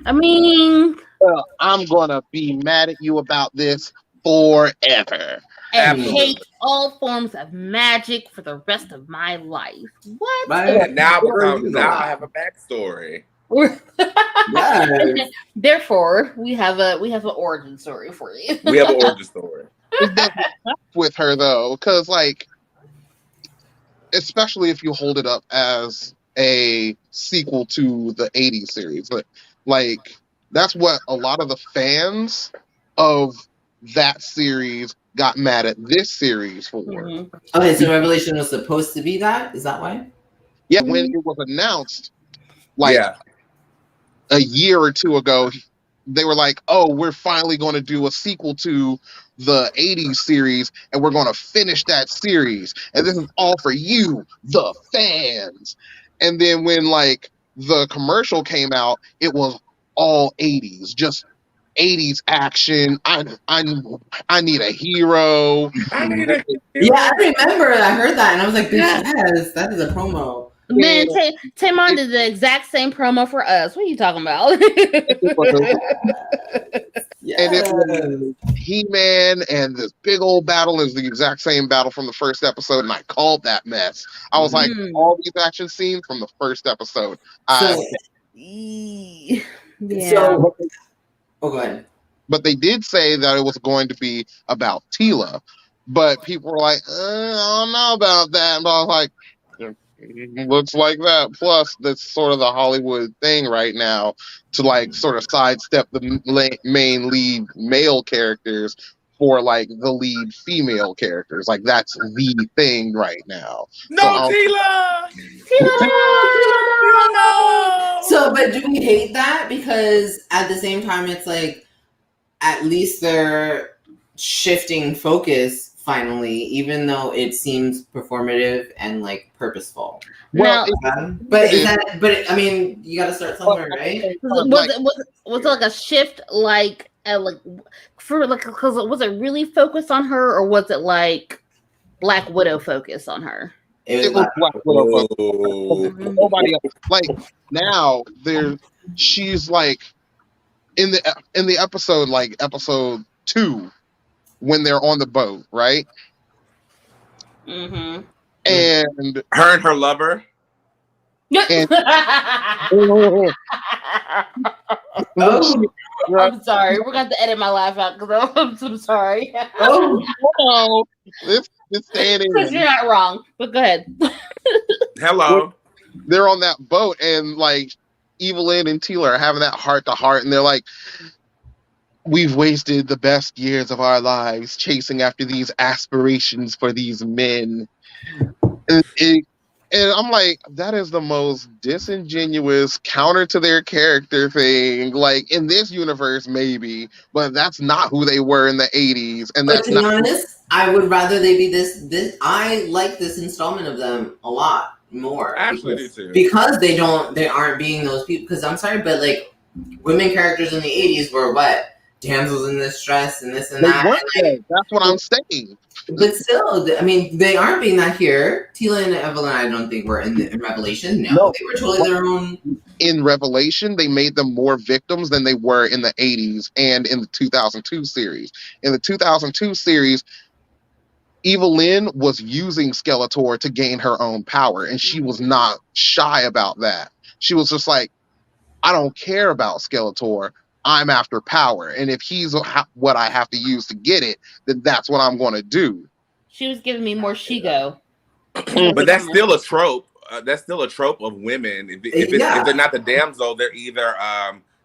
I mean, well, I'm gonna be mad at you about this forever. And hate all forms of magic for the rest of my life. What? And now I have a backstory. Yes. Therefore, we have an origin story for you. We have an origin story. It doesn't help with her though, because like, especially if you hold it up as a sequel to the '80s series, like that's what a lot of the fans of that series got mad at this series for. Mm-hmm. Okay, so Revelation was supposed to be that? Is that why? Yeah, when it was announced, like a year or two ago, they were like, "Oh, we're finally going to do a sequel to the '80s series, and we're going to finish that series, and this is all for you, the fans." And then when like the commercial came out, it was all '80s, just '80s action. I need a hero. Yeah, I remember. I heard that, and I was like, "Yes, that is a promo." Man, Tamon did the exact same promo for us. What are you talking about? And it was He-Man, and this big old battle is the exact same battle from the first episode, and I called that mess. I was like, all these action scenes from the first episode. So, go ahead. But they did say that it was going to be about Teela, but people were like, I don't know about that. But I was like, looks like that. Plus, that's sort of the Hollywood thing right now to like sort of sidestep the main lead male characters for like the lead female characters. Like that's the thing right now. No, Teela! So, but do we hate that? Because at the same time, it's like at least they're shifting focus finally, even though it seems performative and like purposeful. Well, but I mean, you got to start somewhere, right? Was it like a shift, like because was it really focused on her, or was it like Black Widow focused on her? It was Black Widow focused. Nobody else. Like now, she's like in the episode, like episode 2. When they're on the boat, right? Mm-hmm. And her and her lover. And, I'm sorry. We're going to have to edit my laugh out because I'm sorry. No. It's staying in. Because you're not wrong. But go ahead. Hello. They're on that boat, and like Evelyn and Teela are having that heart to heart, and they're like, we've wasted the best years of our lives chasing after these aspirations for these men. And I'm like, that is the most disingenuous counter to their character thing. Like in this universe, maybe, but that's not who they were in the '80s. And that's to be honest, I would rather they be this. I like this installment of them a lot more. I actually do too. Because they aren't being those people. Because I'm sorry, but like women characters in the '80s were what? Damsels in distress and this and that. That's what I'm saying. But still, I mean, they aren't being that here. Teela and Evelyn, I don't think were in Revelation. No, they were totally their own. In Revelation, they made them more victims than they were in the 80s and in the 2002 series. In the 2002 series, Evelyn was using Skeletor to gain her own power, and she was not shy about that. She was just like, I don't care about Skeletor. I'm after power. And if he's what I have to use to get it, then that's what I'm going to do. She was giving me more Shigo. But that's still a trope. That's still a trope of women. If they're not the damsel, they're either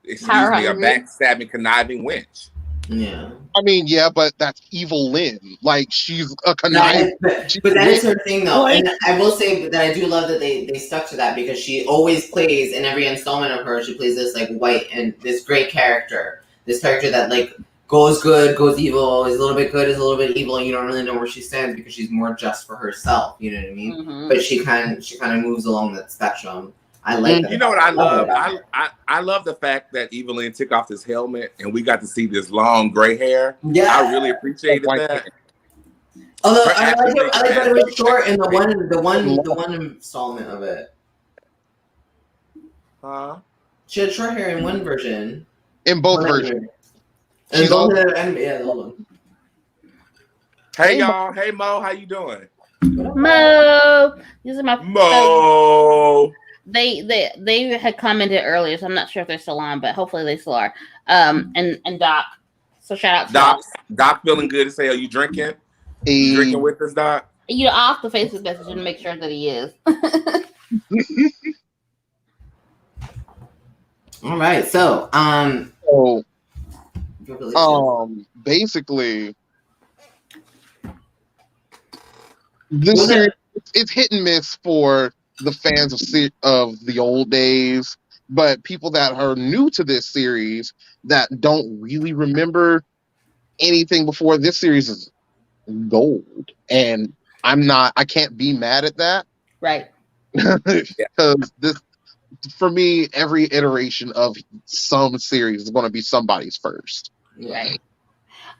excuse me, a backstabbing, conniving witch. Yeah. I mean, yeah, but that's Evelyn. Like, she's a conniving. But that is her thing, though. And I will say that I do love that they stuck to that, because she always plays, in every installment of her, she plays this like white and this great character. This character that like goes good, goes evil, is a little bit good, is a little bit evil, and you don't really know where she stands because she's more just for herself. You know what I mean? Mm-hmm. But she kind of moves along that spectrum. I like that. You know what I love? I love the fact that Evelyn took off this helmet and we got to see this long gray hair. Yeah, I really appreciated that. Although I like that it was short in the one installment of it. She had short hair in one version. In both versions. And the old one. Hey y'all, hey Mo, how you doing? Mo, these are my Mo. They had commented earlier, so I'm not sure if they're still on, but hopefully they still are. And Doc. So shout out to Doc feeling good to say, are you drinking? You drinking with us, Doc? You know, off the Facebook message and make sure that he is. All right, so basically, this series, it's hit and miss for the fans of the old days, but people that are new to this series that don't really remember anything before, this series is gold, and I can't be mad at that, right? Because this, for me, every iteration of some series is going to be somebody's first, right?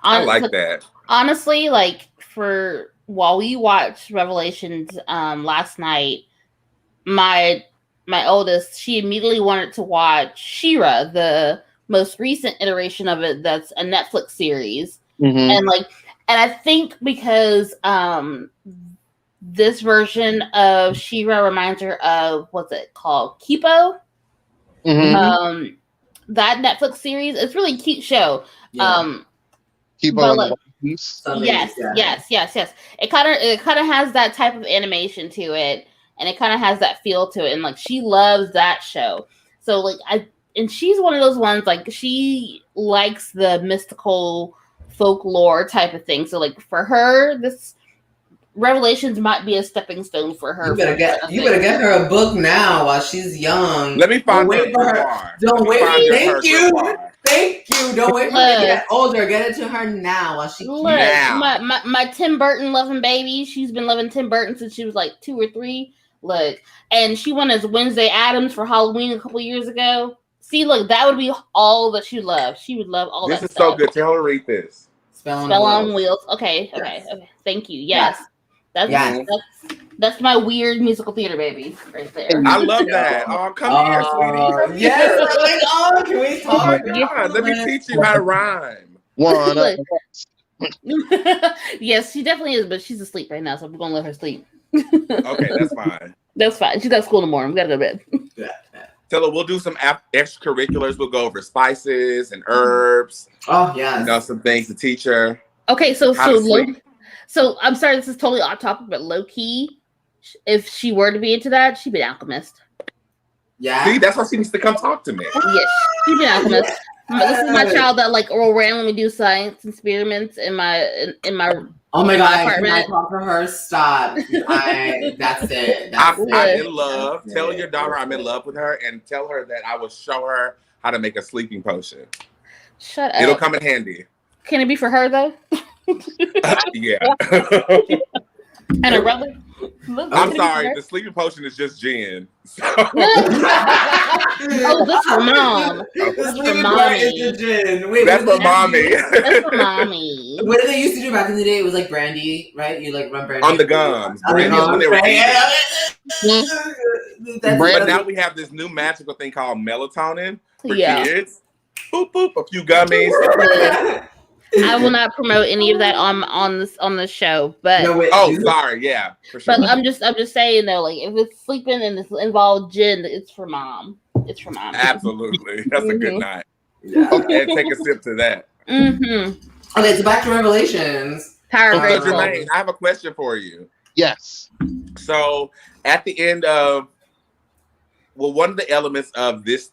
I like that. Honestly, like while we watched Revelations last night, my oldest, she immediately wanted to watch She-Ra, the most recent iteration of it. That's a Netflix series, and I think because this version of She-Ra reminds her of, what's it called, Kipo. That Netflix series, it's really cute show. Kipo. Yes. It kind of has that type of animation to it. And it kind of has that feel to it. And like, she loves that show. So like, and she's one of those ones, like, she likes the mystical folklore type of thing. So like, for her, this Revelations might be a stepping stone for her. You better get her a book now while she's young. Let me find her. Don't wait. Thank you. Don't wait for her to get older. Get it to her now while she can. My Tim Burton loving baby. She's been loving Tim Burton since she was like 2 or 3. Look, and she won as Wednesday Addams for Halloween a couple years ago. See, look, that would be all that she loved. She would love all that. This is so good. Tell her to read this. Spell on Wheels. Okay. Thank you. Yes. That's my weird musical theater baby right there. I love that. Oh, come here, sweetie. Yes. Can we talk? Yeah, let me teach you how to rhyme. Yes, she definitely is, but she's asleep right now, so we're gonna let her sleep. Okay, that's fine. That's fine. She's got school in the morning. We gotta go to bed. Tell her we'll do some extracurriculars. We'll go over spices and herbs. Oh yeah. You know, some things to teach her. Okay, so I'm sorry, this is totally off topic, but low key, if she were to be into that, she'd be an alchemist. Yeah. See, that's why she needs to come talk to me. Yes, she'd be an alchemist. This is my child that like will randomly do science experiments in my. Oh my god! Can I talk to her? Stop! That's it. I'm in love. Tell your daughter I'm in love with her, and tell her that I will show her how to make a sleeping potion. Shut up! It'll come in handy. Can it be for her though? Yeah. And a brother. I'm sorry. The sleeping potion is just gin. So. Oh, this for mom. The sleeping potion is gin. Wait, that's for mommy. That's for mommy. What did they used to do back in the day? It was like brandy, right? You like run brandy on the gums. Brandy is when they were But now we have this new magical thing called melatonin for kids. Boop boop. A few gummies. I will not promote any of that on the show. But No, wait, sorry, yeah, for sure. But I'm just saying though, like if it's sleeping and it's involved gin, it's for mom. It's for mom. Absolutely, that's a good night. Yeah. Okay, take a sip to that. Okay, so back to Revelations. Power So grateful. Jermaine, I have a question for you. Yes. So at the end of one of the elements of this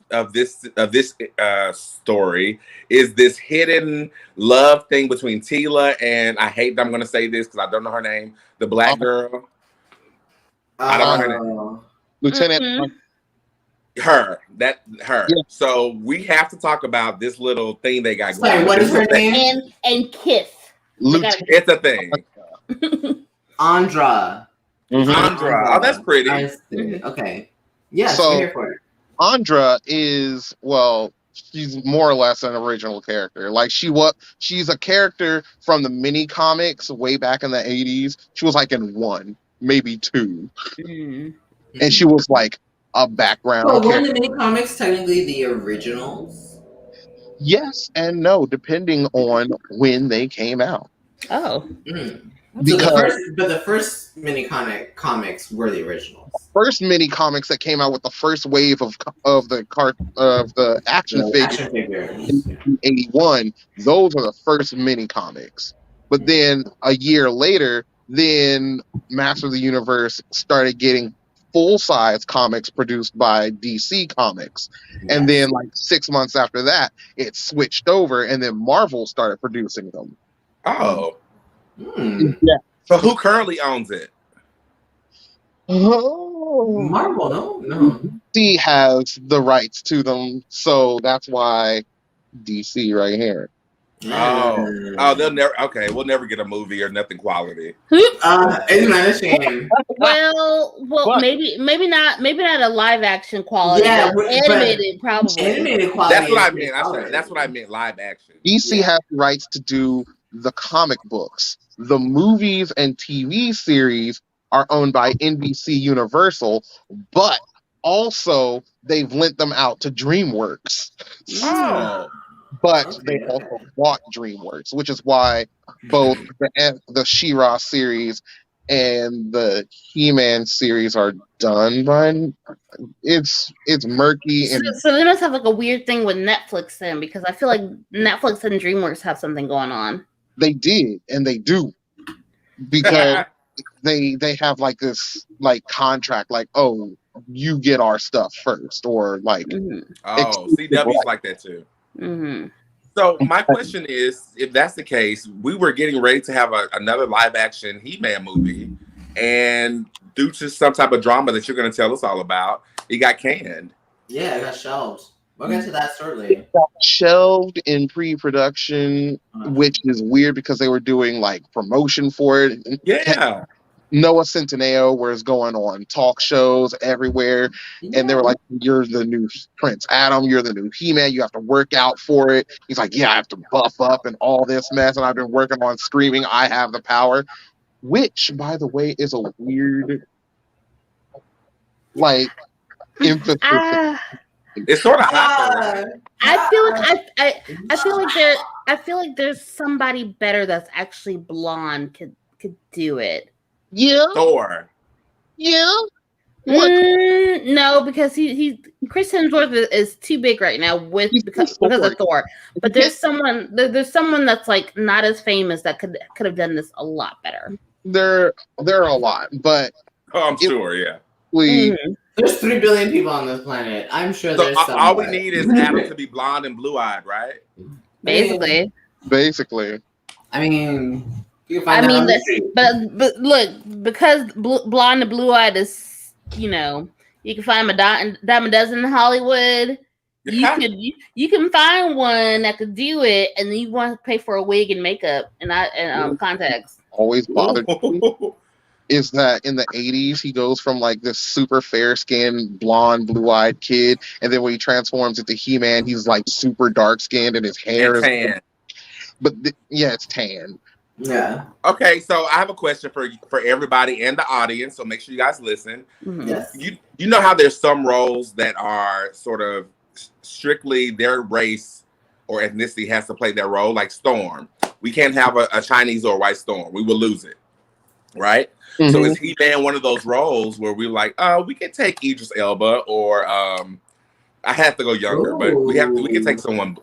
story is this hidden love thing between Tila and I hate that I'm going to say this because I don't know her name, the black girl. I don't know her name. Lieutenant. Her. Yeah. So we have to talk about this little thing they got going on. What is her name? And Kiss. It's a thing. Andra. Andra. Oh, that's pretty. Okay. Yeah, so here for it. Andra is, well, she's more or less an original character. Like she's a character from the mini comics way back in the 80s. She was like in 1, maybe 2. And she was like a background. Well, weren't the mini comics technically the originals? Yes and no, depending on when they came out. Oh. Because the first mini comics were the originals. First mini comics that came out with the first wave of the action figures in 81, those are the first mini comics. But then a year later, then Master of the Universe started getting full-size comics produced by DC Comics. And then like 6 months after that, it switched over and then Marvel started producing them. Oh. Yeah. So who currently owns it? Marvel, no. DC has the rights to them, so that's why DC right here. Oh, they'll never. Okay, we'll never get a movie or nothing quality. Isn't that a shame? Well, maybe not a live action quality. Yeah, animated probably. Animated quality. That's what I meant. That's what I meant. Live action. DC has the rights to do the comic books. The movies and TV series are owned by NBC Universal, but also they've lent them out to DreamWorks. But they also bought DreamWorks, which is why both the She-Ra series and the He-Man series are done by. It's murky. So they must have like a weird thing with Netflix then, because I feel like Netflix and DreamWorks have something going on. They did, and they do, because they have like this like contract, like, oh, you get our stuff first, or like CW's like that too. So my question is, if that's the case, we were getting ready to have another live action He-Man movie, and due to some type of drama that you're going to tell us all about, it got canned. Yeah, it got shelved. We'll get to that shortly. It got shelved in pre-production, which is weird because they were doing like promotion for it. Yeah. Noah Centineo was going on talk shows everywhere, and they were like, "You're the new Prince Adam. You're the new He-Man. You have to work out for it." He's like, "Yeah, I have to buff up and all this mess, and I've been working on screaming, I have the power," which, by the way, is a weird, like, emphasis. It's sort of hot. I feel like there's somebody better that's actually blonde could do it. Yeah. Thor. Yeah. No, because he Chris Hemsworth is too big right now because of Thor. But there's someone that's like not as famous that could have done this a lot better. There are a lot, but I'm sure, yeah. There's 3 billion people on this planet. I'm sure there's all we need is Adam to be blonde and blue-eyed, right? Basically. I mean, but look, because blonde and blue-eyed is, you can find a dime a dozen in Hollywood. You can find one that could do it, and then you want to pay for a wig and makeup and contacts. Always bothered me is that in the 80s he goes from like this super fair-skinned, blonde, blue-eyed kid, and then when he transforms into He-Man, he's like super dark-skinned and his hair is tan. But it's tan. Yeah. Okay, so I have a question for everybody and the audience, so make sure you guys listen. Yes. You know how there's some roles that are sort of strictly their race or ethnicity has to play their role, like Storm. we can't have a Chinese or a white Storm. We will lose it, right? Mm-hmm. So is He-Man one of those roles where we're like, we can take Idris Elba, or I have to go younger, but we can take someone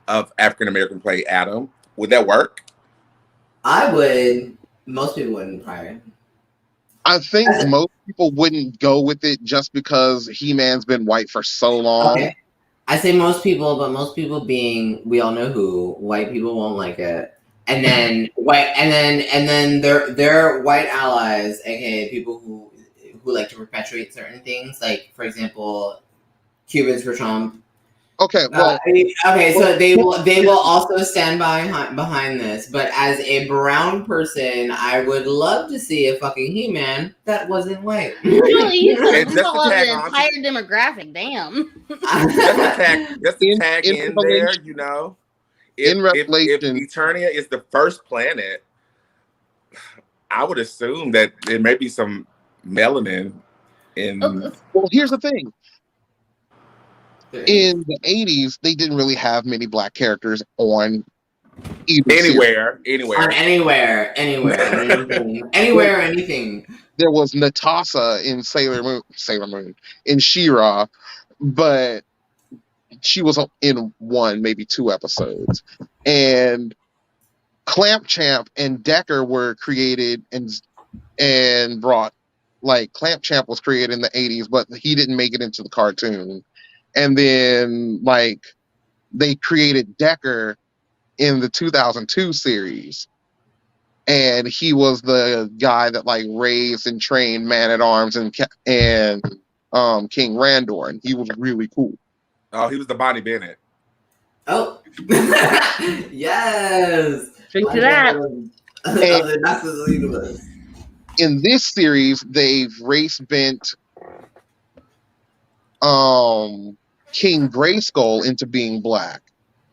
of African American play Adam. Would that work? I would. Most people wouldn't probably. I think most people wouldn't go with it just because He-Man's been white for so long. Okay. I say most people, but most people being, we all know who. White people won't like it, and then their white allies, aka people who like to perpetuate certain things, like for example, Cubans for Trump. Okay, well, so they will also stand behind this. But as a brown person, I would love to see a fucking He-Man that wasn't white. You an entire demographic. Damn. Just to tag in there, you know. If Eternia is the first planet, I would assume that there may be some melanin in. Well, here's the thing. In the 80s, they didn't really have many black characters on anywhere. Anything. There was Natasha in Sailor Moon, in She-Ra, but she was in one, maybe two episodes. And Clamp Champ and Decker were created and brought, like, Clamp Champ was created in the 80s, but he didn't make it into the cartoon. And then, like, they created Decker in the 2002 series. And he was the guy that, like, raised and trained Man-at-Arms and King Randor. And he was really cool. Oh, he was the Bonnie Bennett. Oh. Yes. Drink to that. In this series, they've race bent King Grayskull into being black,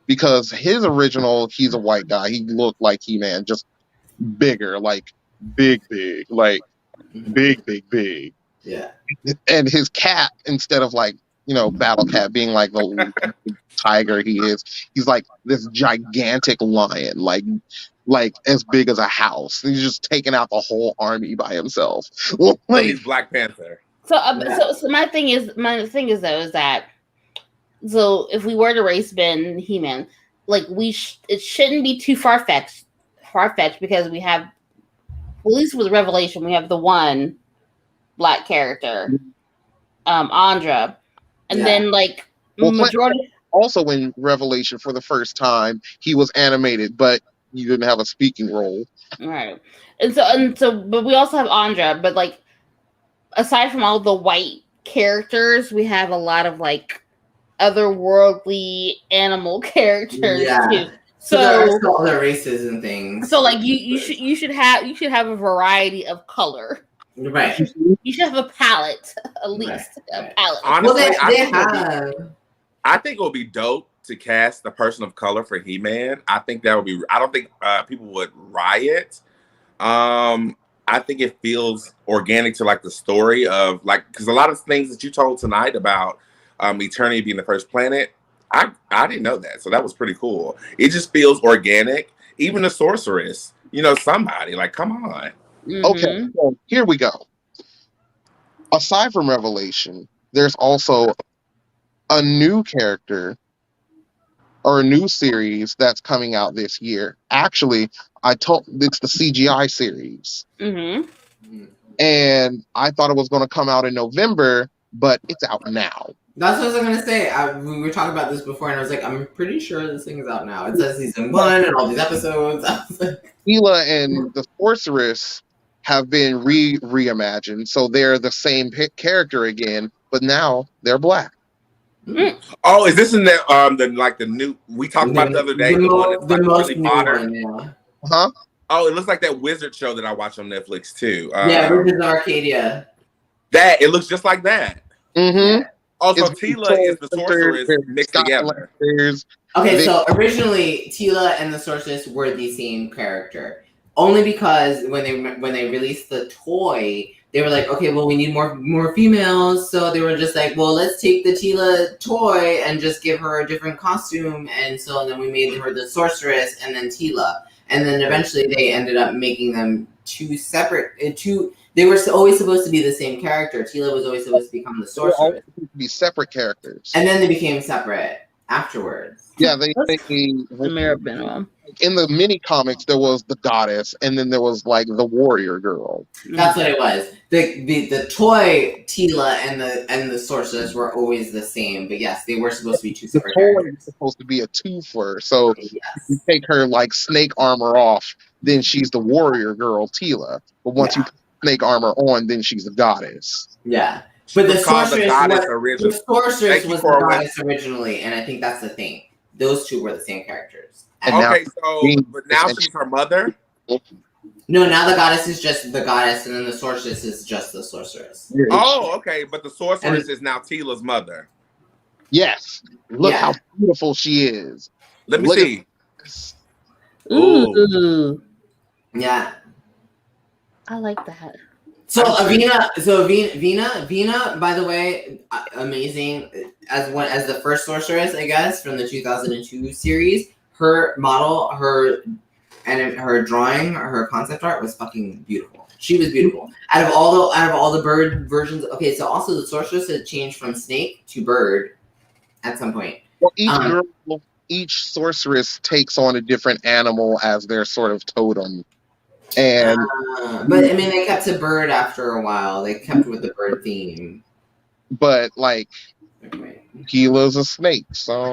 because his original, he's a white guy. He looked like He-Man, just bigger, like big, like big. Yeah. And his cat, instead of like, you know, Battle Cat being like the tiger he is, he's like this gigantic lion, like as big as a house. He's just taking out the whole army by himself. Like, he's Black Panther. So my thing is though is that, so if we were to race bend He-Man, like it shouldn't be too far fetched because we have, at least with Revelation, we have the one black character, Andra, and then like majority. Also, in Revelation, for the first time, he was animated, but he didn't have a speaking role. Right, and so, but we also have Andra, but like, aside from all the white characters, we have a lot of like otherworldly animal characters too. So there's all the races and things. So like you should have a variety of color. Right. You should have a palette, at least a palette. Honestly, well, I think it would be dope to cast a person of color for He-Man. I think that would be. I don't think people would riot. I think it feels organic to like the story of like, because a lot of things that you told tonight about Eternia being the first planet, I didn't know that, so that was pretty cool. It just feels organic. Even the sorceress, you know, somebody like, come on. Mm-hmm. Okay, so here we go. Aside from Revelation, there's also a new character or a new series that's coming out this year. Actually, it's the CGI series. Mm-hmm. And I thought it was going to come out in November, but it's out now. That's what I was going to say. We were talking about this before, and I was like, I'm pretty sure this thing is out now. It says season 1 and all these episodes. I was like, Tila and the Sorceress have been reimagined, so they're the same character again, but now they're black. Mm. Oh, is this in the new? We talked about it the other day. The most really modern. Yeah. Huh? Oh, it looks like that wizard show that I watched on Netflix too. Wizards of Arcadia. It looks just like that. Mm-hmm. Also, Tila is the sorceress mixed together. Okay, so originally Tila and the sorceress were the same character, only because when they released the toy, they were like, okay, well, we need more females, so they were just like, well, let's take the Tila toy and just give her a different costume, and then we made her the sorceress and then Tila. and then eventually they ended up making them two separate. They were always supposed to be the same character. Tila was always supposed to become the They were always sorceress, supposed to be separate characters. and then they became separate afterwards. Yeah, they The mirror minimum. in the mini comics there was the goddess, and then there was like the warrior girl. That's what it was. The toy Tila and the sorceress were always the same, but yes, they were supposed to be two The separate toy was characters. supposed to be a twofer, so Yes. you take her like snake armor off, then she's the warrior girl Tila. But once you put snake armor on, then she's the goddess. Yeah. She But the was called sorceress, goddess was, originally. the sorceress Thank you was for the a goddess originally, and I think that's the thing. Those two were the same characters. And now- Okay, but now she's her mother. No, now the goddess is just the goddess, and then the sorceress is just the sorceress. Oh, okay, but the sorceress is now Tila's mother. Yes. Look Yeah. how beautiful she is. Let me Look see. Ooh. Yeah. I like that. So Vina, by the way, amazing as the first sorceress, I guess, from the 2002 series. Her model, her drawing, her concept art was fucking beautiful. She was beautiful. Out of all the bird versions. Okay, so also the sorceress had changed from snake to bird at some point. Well, each sorceress takes on a different animal as their sort of totem. And but I mean, they kept to bird after a while. They kept with the bird theme. But like, Okay. Tila's a snake, so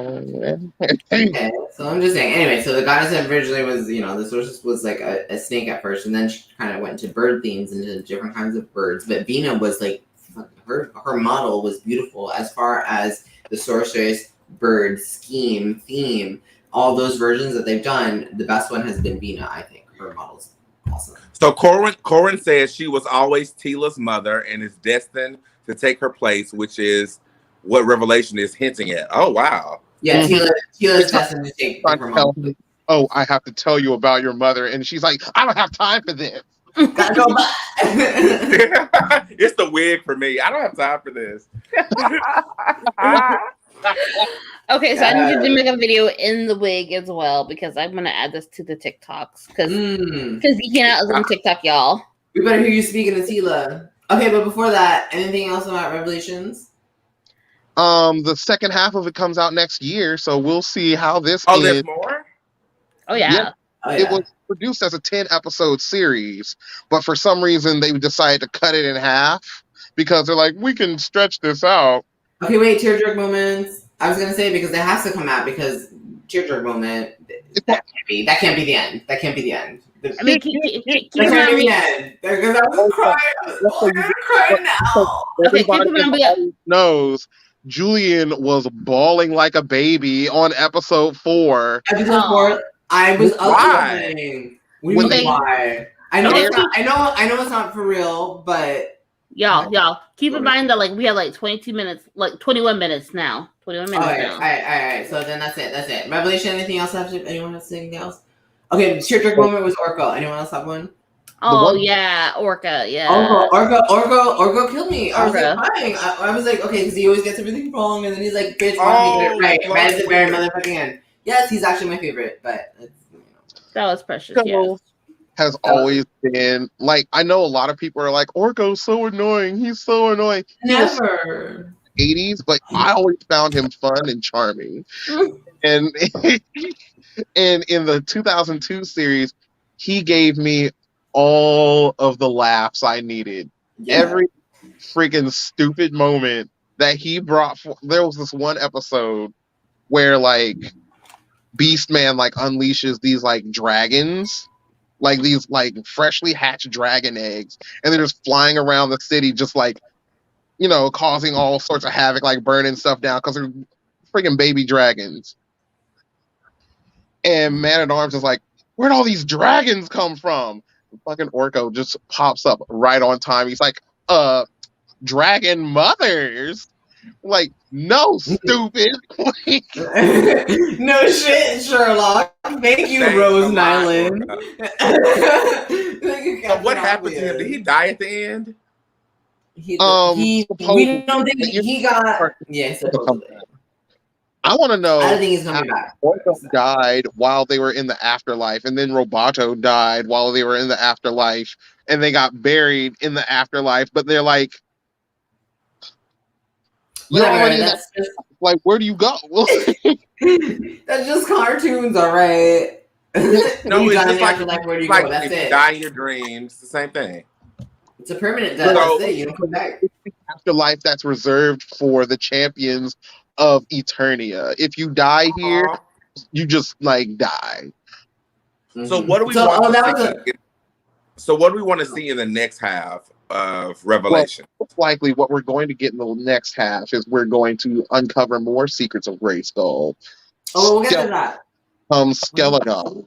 Okay, so I'm just saying. Anyway, so the goddess originally was, the sorceress was like a snake at first, and then she kind of went into bird themes, into different kinds of birds. But Vina was like, her model was beautiful as far as the sorceress, bird, scheme, theme, all those versions that they've done. The best one has been Vina, I think. Her model's awesome. So Corin says she was always Tila's mother and is destined to take her place, which is what Revelation is hinting at. Oh, wow. Yeah, Tila's destined to take her mom. Oh, I have to tell you about your mother. And she's like, I don't have time for this. Gotta go back. It's the wig for me. I don't have time for this. Okay, so I need you to make a video in the wig as well, because I'm gonna add this to the TikToks because Geekin is on TikTok, y'all. We better hear you speaking to Tila. Okay, but before that, anything else about Revelations? The second half of it comes out next year, so we'll see how this Oh, ends. there's more? Oh yeah. It was produced as a 10-episode series, but for some reason they decided to cut it in half because they're like, we can stretch this out. Okay, wait, tearjerk moments. I was gonna say because it has to come out because tearjerk moment. That can't be the end. That can't be the end. I mean, keep That can't be the end. Because I was crying. I'm gonna cry now. Okay, keep Everybody in mind, knows Julian was bawling like a baby on episode 4. Episode 4. I was uploading. Why? I know it's not for real, but y'all keep in mind that like we have like 22 minutes, like 21 minutes now. 21 minutes now. All right. So then that's it. Revelation. Anything else? Anyone have anything else? Okay, tearjerk moment was Orko. Anyone else have one? Oh yeah, Orca. Yeah. Orko killed me. I was Orca. like crying. I was like, okay, because he always gets everything wrong, and then he's like, bitch, why don't you get it right? Right at the very motherfucking end. Yes, he's actually my favorite, but that was precious. So, Yes. has always been like, I know a lot of people are like, Orko's so annoying. He's so annoying. Never. 80s, but I always found him fun and charming. And in the 2002 series, he gave me all of the laughs I needed. Yeah. Every freaking stupid moment that he brought. There was this one episode where like Beastman like unleashes these like dragons, like these like freshly hatched dragon eggs, and they're just flying around the city, just like, causing all sorts of havoc, like burning stuff down because they're freaking baby dragons. And Man-at-Arms is like, where'd all these dragons come from? And fucking Orko just pops up right on time. He's like, dragon mothers? Like, no, stupid. No shit, Sherlock. Thank you, Rose Nyland. So what happened to him? Did he die at the end? We don't think he got. Yeah, supposedly. I want to know. I think he's coming back. Orko died while they were in the afterlife, and then Roboto died while they were in the afterlife, and they got buried in the afterlife. But they're like, you're already in that. Like, where do you go? That's just cartoons, all right. No, it's just like, where do you like go? That's if it. you die in your dreams, it's the same thing. It's a permanent death. That's it. You don't come back. Afterlife that's reserved for the champions of Eternia. If you die here, you just like die. So what do we want to see? So what do we want to see in the next half of Revelation? Well, most likely what we're going to get in the next half is we're going to uncover more secrets of Grayskull. Oh, we'll get to that. Skelegod.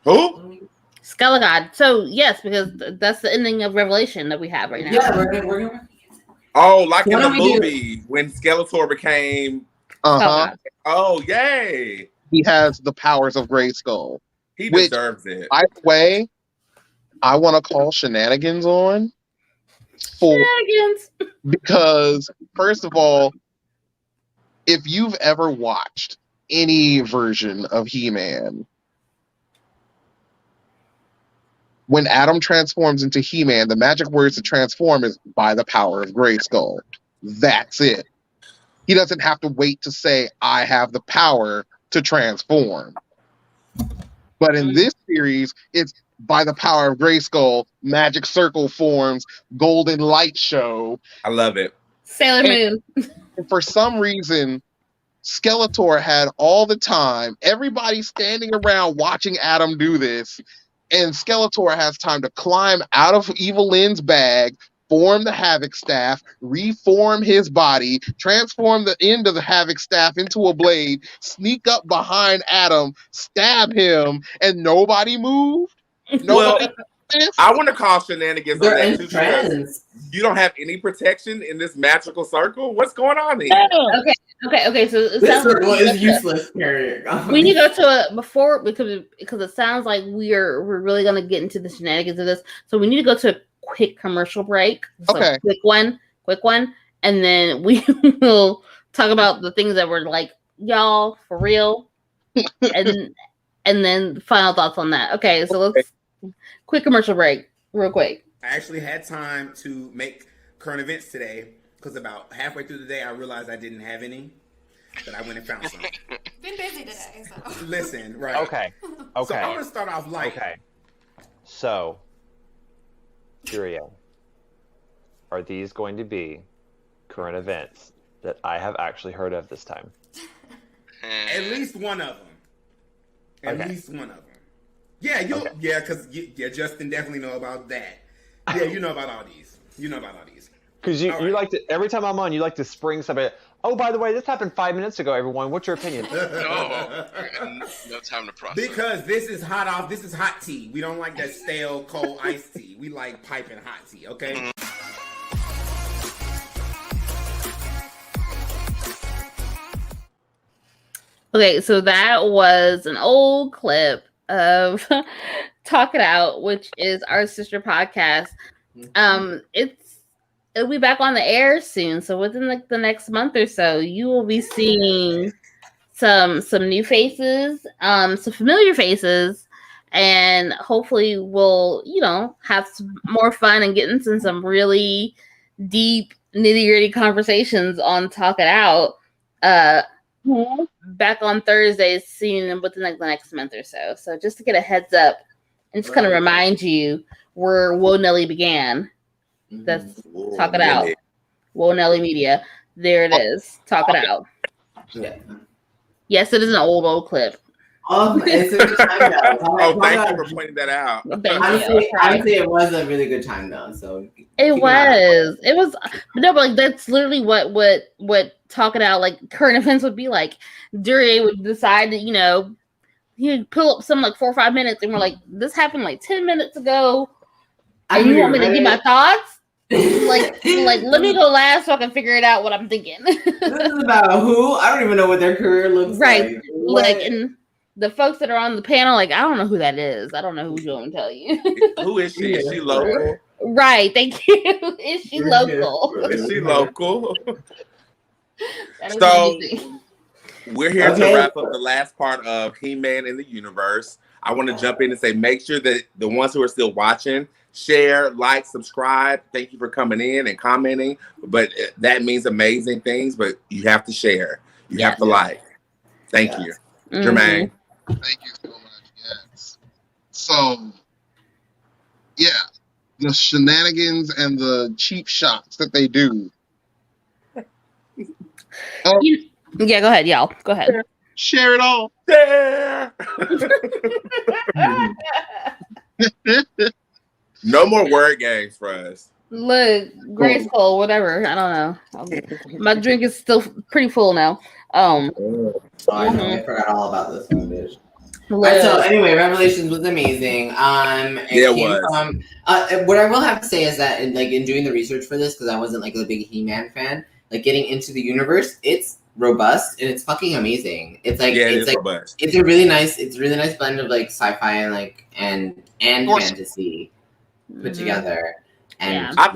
Who? Skelegod. So yes, because that's the ending of Revelation that we have right now. Yeah, we're gonna. Oh, like in the movie when Skeletor became. Oh, yay! He has the powers of Grayskull. He deserves it. By the way, I want to call Shenanigans on. Shenanigans. Because first of all, if you've ever watched any version of He-Man, when Adam transforms into He-Man, the magic words to transform is by the power of Grayskull. That's it. He doesn't have to wait to say, I have the power to transform. But in this series, it's by the power of Grayskull, magic circle forms, golden light show. I love it. Sailor Moon. And for some reason, Skeletor had all the time, everybody standing around watching Adam do this, and Skeletor has time to climb out of Evil Lynn's bag, form the Havoc Staff, reform his body, transform the end of the Havoc Staff into a blade, sneak up behind Adam, stab him, and nobody moved? Nobody. I want to call Shenanigans on that too, because you don't have any protection in this magical circle. What's going on here? Okay. So it this circle is useless. We need to go to it before because it sounds like we're really gonna get into the shenanigans of this. So we need to go to a quick commercial break. So okay, quick one, and then we will talk about the things that were like, y'all, for real, and then final thoughts on that. Okay, so let's. Quick commercial break, real quick. I actually had time to make current events today because about halfway through the day I realized I didn't have any, but I went and found some. Been busy today, so. Listen, right. Okay. So I'm going to start off light. Okay. So, Curio, are these going to be current events that I have actually heard of this time? At least one of them. At least one of them. Yeah, because Justin definitely know about that. Yeah, you know about all these. Because you like to, every time I'm on, you like to spring something. Oh, by the way, this happened 5 minutes ago, everyone. What's your opinion? No time to process. Because this is hot tea. We don't like that stale, cold iced tea. We like piping hot tea, okay? Mm-hmm. Okay, so that was an old clip of Talk It Out, which is our sister podcast. It'll be back on the air soon, so within like the next month or so, you will be seeing some new faces, some familiar faces, and hopefully we'll have some more fun and get into some really deep nitty-gritty conversations on Talk It Out. Back on Thursdays, seeing them within like the next month or so. So just to get a heads up and just kind of remind you where Whoa Nelly began. That's Talk It Out. Whoa Nelly Media. There it is. Talk It Out. Yeah. Yes, it is an old clip. It's a good time though. Thank you for pointing that out. Honestly, it was a really good time though. So it was no, but like that's literally what Talk It Out, like current events would be like. Duryea would decide that he'd pull up some like 4 or 5 minutes, and we're like, this happened like 10 minutes ago, and you want me to give my thoughts? like let me go last so I can figure it out what I'm thinking. This is about who? I don't even know what their career looks like. Like and the folks that are on the panel, like, I don't know who that is. I don't know who's going to tell you. Who is she? Is she local? Right. Thank you. Is she local? Is she local? So We're here to wrap up the last part of He-Man in the universe. I want to jump in and say, make sure that the ones who are still watching, share, like, subscribe. Thank you for coming in and commenting. But that means amazing things, but you have to share. You have to like. Thank you. Jermaine. Thank you so much. Yes. So, yeah, the shenanigans and the cheap shots that they do. Yeah, go ahead, y'all. Go ahead. Share it all. Share. No more word games for us. Look, graceful, whatever. I don't know. My drink is still pretty full now. I know. I forgot all about this one, bitch. Right, so anyway, Revelations was amazing. It came from. What I will have to say is that, in doing the research for this, because I wasn't like a big He-Man fan, like getting into the universe, it's robust and it's fucking amazing. It's like robust. It's a really nice blend of like sci-fi and like and fantasy put together. And I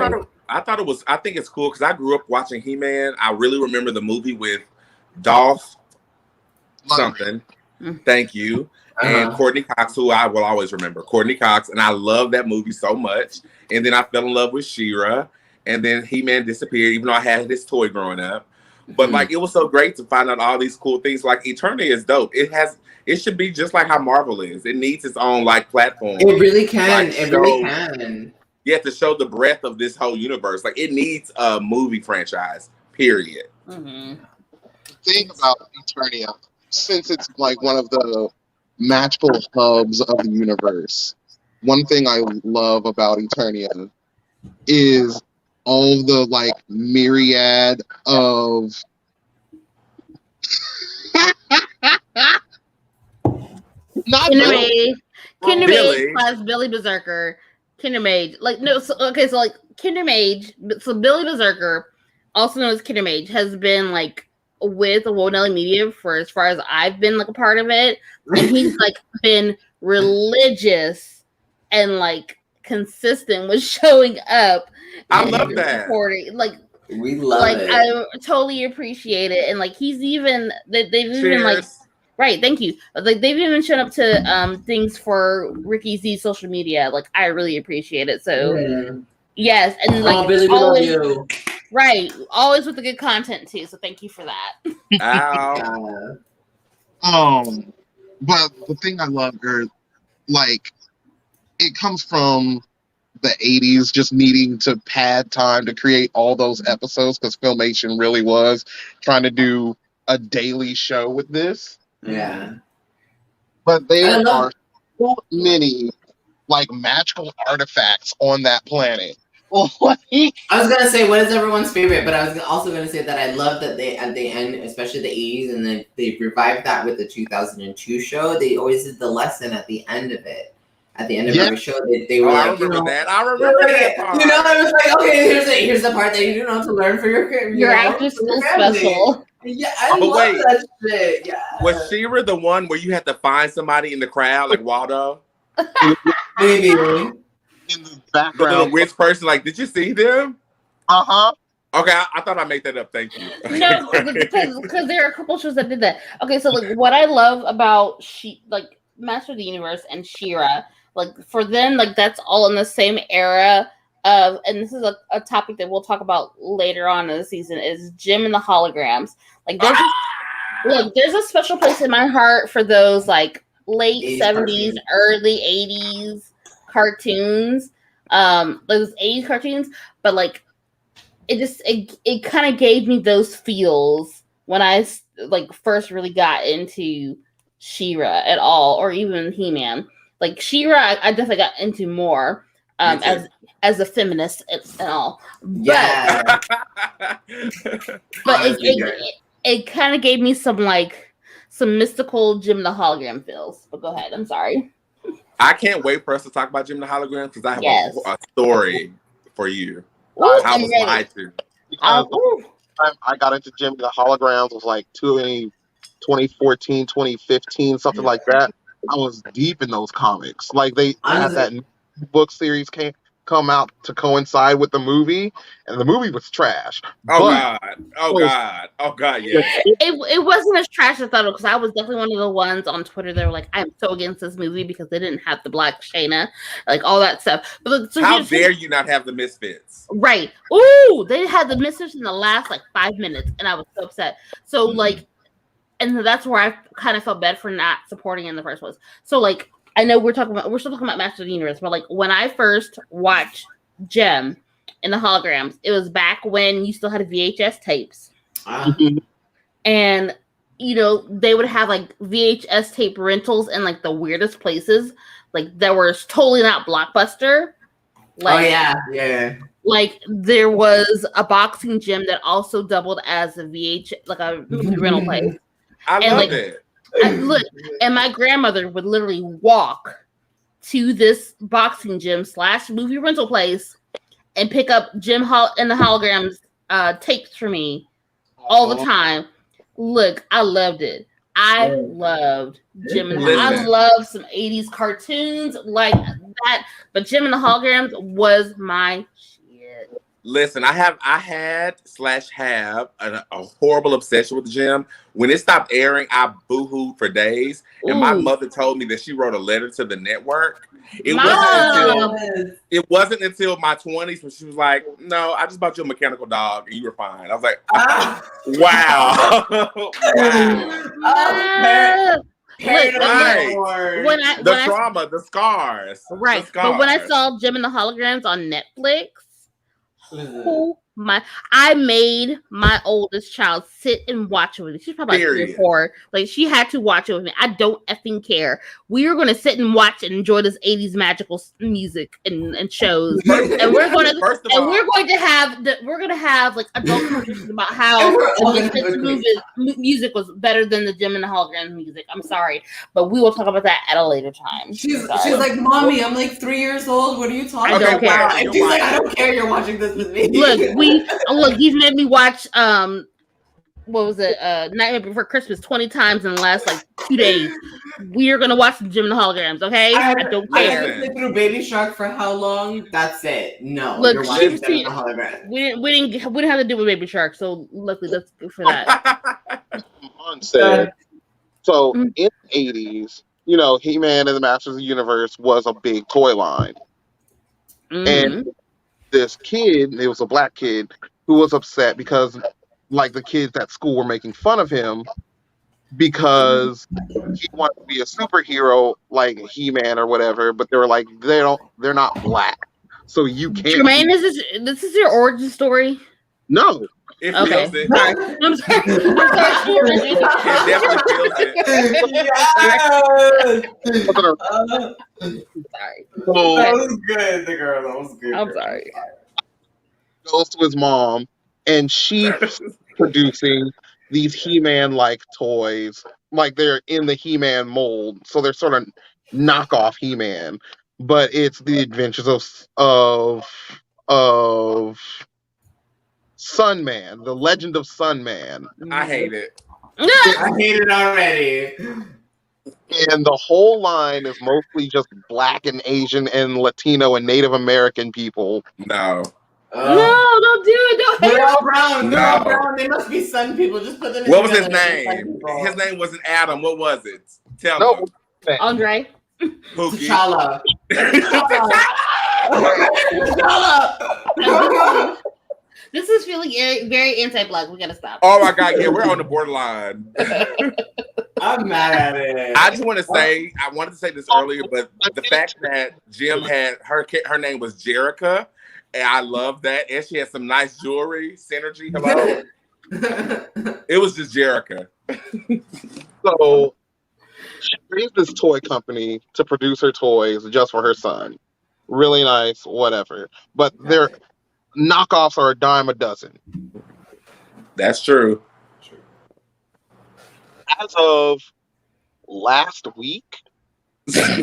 thought it was. I think it's cool because I grew up watching He-Man. I really remember the movie with Dolph something. Thank you. And Courtney Cox, who I will always remember, Courtney Cox, and I love that movie so much. And then I fell in love with She-Ra, and then He-Man disappeared, even though I had his toy growing up. But like, it was so great to find out all these cool things. Like, Eternia is dope. It should be just like how Marvel is. It needs its own like platform. It really can. Really can. Yeah, to show the breadth of this whole universe. Like, it needs a movie franchise. Period. The thing about Eternia, since it's like one of the magical hubs of the universe, one thing I love about Eternia is all the like myriad of Kinder Mage plus Billy Berserker. Kinder Mage, Kinder Mage. So Billy Berserker, also known as Kinder Mage, has been like with Wonelli Media for as far as I've been like a part of it, and he's like been religious and like consistent with showing up. I love that. Supporting. Like, we love it. I totally appreciate it, and like he's even they've even like. Right, thank you. Like they've even shown up to things for Ricky Z's social media. Like I really appreciate it. So yes, and like Billy, always, we love you. Right, always with the good content too. So thank you for that. But the thing I love are like it comes from the 80s, just needing to pad time to create all those episodes because Filmation really was trying to do a daily show with this. Yeah. But there are so many like magical artifacts on that planet. I was gonna say, what is everyone's favorite? But I was also gonna say that I love that they at the end, especially the 80s, and then they revived that with the 2002 show. They always did the lesson at the end of it. At the end of every show, they were I remember that. I remember that part. You know, I was like, okay, here's the part that you do know to learn for your after school special. Yeah, I love that shit. Yeah. Was She-Ra the one where you had to find somebody in the crowd, like Waldo? Maybe. In the background. The witch person, like, did you see them? Okay, I thought I made that up. Thank you. No, because there are a couple shows that did that. Okay, so like what I love about Master of the Universe and She-Ra, like for them, like that's all in the same era of, and this is a topic that we'll talk about later on in the season, is Jim and the holograms. Like there's a special place in my heart for those like late 70s, early 80s cartoons. Those 80s cartoons, but like it kind of gave me those feels when I like first really got into She-Ra at all, or even He-Man. Like She-Ra, I definitely got into more as a feminist and all. Yeah. But it kind of gave me some mystical Jim the Hologram feels. But go ahead, I'm sorry. I can't wait for us to talk about Jim the Hologram because I have a story for you. Ooh, I was lied to. I got into Jim the Holograms was like 2014, 2015, something like that. I was deep in those comics. Like they had that book series came. come out to coincide with the movie, and the movie was trash. Oh God, yeah. It wasn't as trash as I thought, because I was definitely one of the ones on Twitter that were like, I'm so against this movie because they didn't have the Black Shayna, like all that stuff. But so how dare you not have the Misfits? Right. Ooh, they had the Misfits in the last like 5 minutes, and I was so upset. So like, and that's where I kind of felt bad for not supporting in the first place. So like, I know we're still talking about Master of the Universe, but like when I first watched Gem in the holograms, it was back when you still had VHS tapes. And you know, they would have like VHS tape rentals in like the weirdest places, like that were totally not Blockbuster. Like, yeah. Like there was a boxing gym that also doubled as a like a movie rental place. I love it. And my grandmother would literally walk to this boxing gym / movie rental place and pick up Jim and the holograms tapes for me all the time. Look, I loved it. I loved Jim and I love some 80s cartoons like that, but Jim and the holograms was my shit. Listen, I had have a horrible obsession with Jim. When it stopped airing, I boo-hooed for days. And my mother told me that she wrote a letter to the network. It wasn't until my 20s when she was like, no, I just bought you a mechanical dog and you were fine. I was like, wow. Wow. The trauma, the scars. Right. But when I saw Jim and the holograms on Netflix, I made my oldest child sit and watch it with me. She's probably like 3 or 4. Like she had to watch it with me. I don't effing care. We were going to sit and watch and enjoy this 80s magical music and shows. And we're going to have like adult conversations about how the music was better than the Jim and the Holograms music. I'm sorry, but we will talk about that at a later time. She's like, Mommy, I'm like 3 years old. What are you talking about? I don't care. She's like, I don't care. You're watching this with me. Look, he's made me watch what was it? Nightmare Before Christmas 20 times in the last like 2 days. We are gonna watch the Jim and the Holograms, okay? I don't care. I lived through Baby Shark for how long? That's it. No, look, you're watching Jim and the Holograms. We didn't have to do with Baby Shark, so luckily that's good for that. So in the 80s, you know, He-Man and the Masters of the Universe was a big toy line, and this kid, it was a black kid, who was upset because like the kids at school were making fun of him because he wanted to be a superhero like He-Man or whatever, but they were like, they're not black, so you can't. Jermaine, this is your origin story? No. It feels it. Sorry. I'm sorry. It definitely feels it. Sorry. That was good, the girl. That was good. I'm sorry. Goes to his mom, and she's producing these He-Man like toys, like they're in the He-Man mold, so they're sort of knockoff He-Man, but it's the adventures of Sunman, the Legend of Sunman. I hate it. I hate it already. And the whole line is mostly just Black and Asian and Latino and Native American people. No. No, don't do it. They're all brown. They're all brown. They must be sun people. Just put them in. What was his name? His name wasn't Adam. What was it? Tell me. Andre. T'Challa. This is feeling very anti-black. We gotta stop. Oh my God! Yeah, we're on the borderline. I'm mad at it. I just want to say, I wanted to say this earlier, but the fact that Jim had her name was Jerica, and I love that, and she had some nice jewelry, synergy. Hello. It was just Jerica. So she raised this toy company to produce her toys just for her son. Really nice, whatever. But their knockoffs are a dime a dozen. That's true. As of last week, that's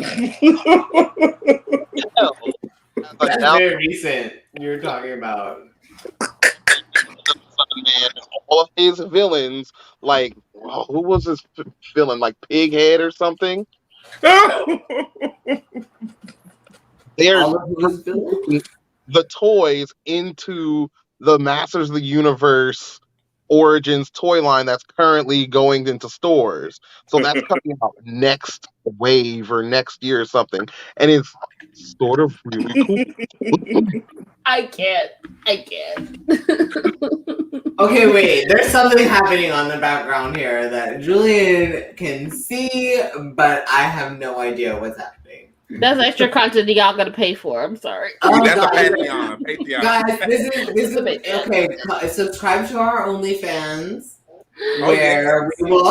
very recent. You're talking about all of his villains, like who was his villain, like Pighead or something? They're putting the toys into the Masters of the Universe Origins toy line that's currently going into stores. So that's coming out next wave or next year or something. And it's sort of really cool. I can't. Okay, wait. There's something happening on the background here that Julian can see, but I have no idea what's happening. That's extra content that y'all gotta pay for. I'm sorry. Oh, That's God. a Patreon. Guys, this is okay. Subscribe to our OnlyFans, where we will,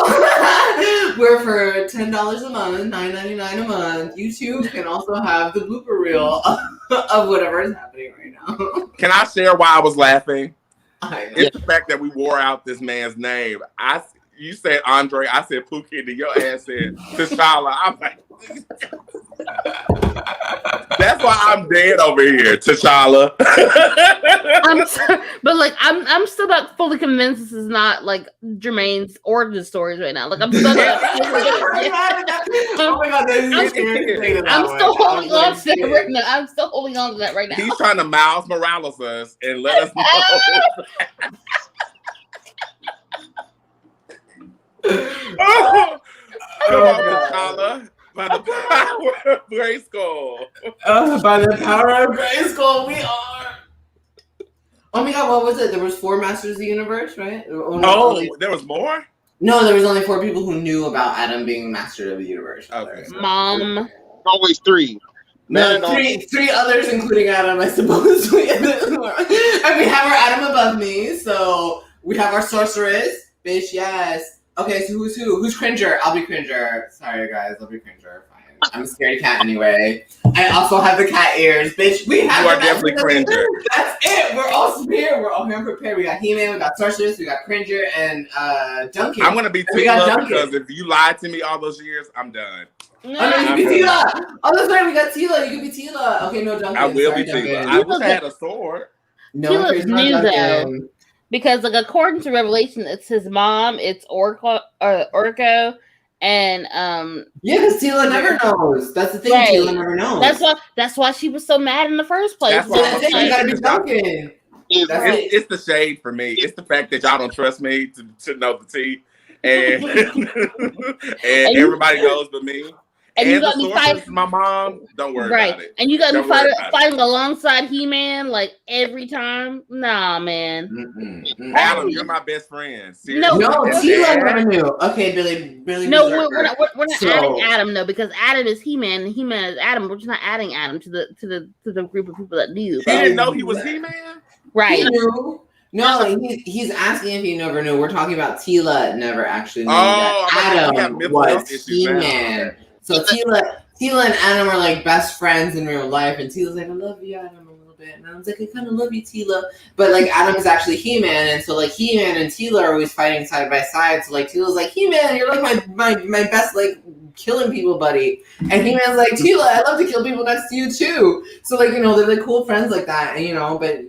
where for $10 a month, $9.99 a month, you too can also have the blooper reel of whatever is happening right now. Can I share why I was laughing? I know. It's the fact that we wore out this man's name. You said Andre, I said Pookie, and your ass said T'Challa. I'm like, that's why I'm dead over here, T'Challa. I'm still not fully convinced this is not like Jermaine's origin stories right now. Like I'm still not. Oh my God, I'm still holding on to that right now. I'm still holding on to that right now. He's trying to Miles Morales us and let us know. Come on, T'Challa. By the power of Grayskull. By the power of Grayskull, we are. Oh my God, what was it? There was 4 Masters of the Universe, right? There was more? No, there was only 4 people who knew about Adam being Master of the Universe. Okay. Mom. Always 3. No, three others, including Adam, I suppose. And we have our Adam above me, so we have our sorceress. Bitch, yes. Okay, so who's who? Who's Cringer? I'll be Cringer. Sorry, guys, I'll be Cringer. Fine. I'm a scaredy cat anyway. I also have the cat ears, bitch. We have. You are definitely Cringer. That's it. We're all here. We're all here and prepared. We got He-Man, we got Sorceress, we got Cringer, and Duncan. I'm gonna be Tila because if you lied to me all those years, I'm done. Oh no, you can be Tila. Oh, that's right. We got Tila. You can be Tila. Okay, no, Duncan. I will be Tila. I wish I had a sword. No, Tila's new though. Because, like, according to Revelation, it's his mom, it's Orko, and yeah, because Tila never knows. That's the thing. Right. Tila never knows. That's why she was so mad in the first place. That's why you gotta be Duncan. It's the shade for me. It's the fact that y'all don't trust me to know the tea, and and everybody knows but me. And you got me fighting my mom. Don't worry about it. And you got me fighting alongside He-Man like every time. Nah, man. Adam, you're my best friend. Seriously. No, Tila never knew. Okay, Billy. No, we're not adding Adam though, because Adam is He-Man and He-Man is Adam. We're just not adding Adam to the group of people that knew. He didn't know he was He-Man. Right. He knew. No, he's asking if he never knew. We're talking about Tila never actually knew that Adam was He-Man. So Tila and Adam are like best friends in real life, and Tila's like, I love you, Adam, a little bit. And Adam's like, I kind of love you, Tila. But like Adam is actually He-Man, and so like He-Man and Tila are always fighting side by side. So like Tila's like, He-Man, you're like my best like killing people buddy. And He-Man's like, Tila, I love to kill people next to you too. So like, they're like cool friends like that. And but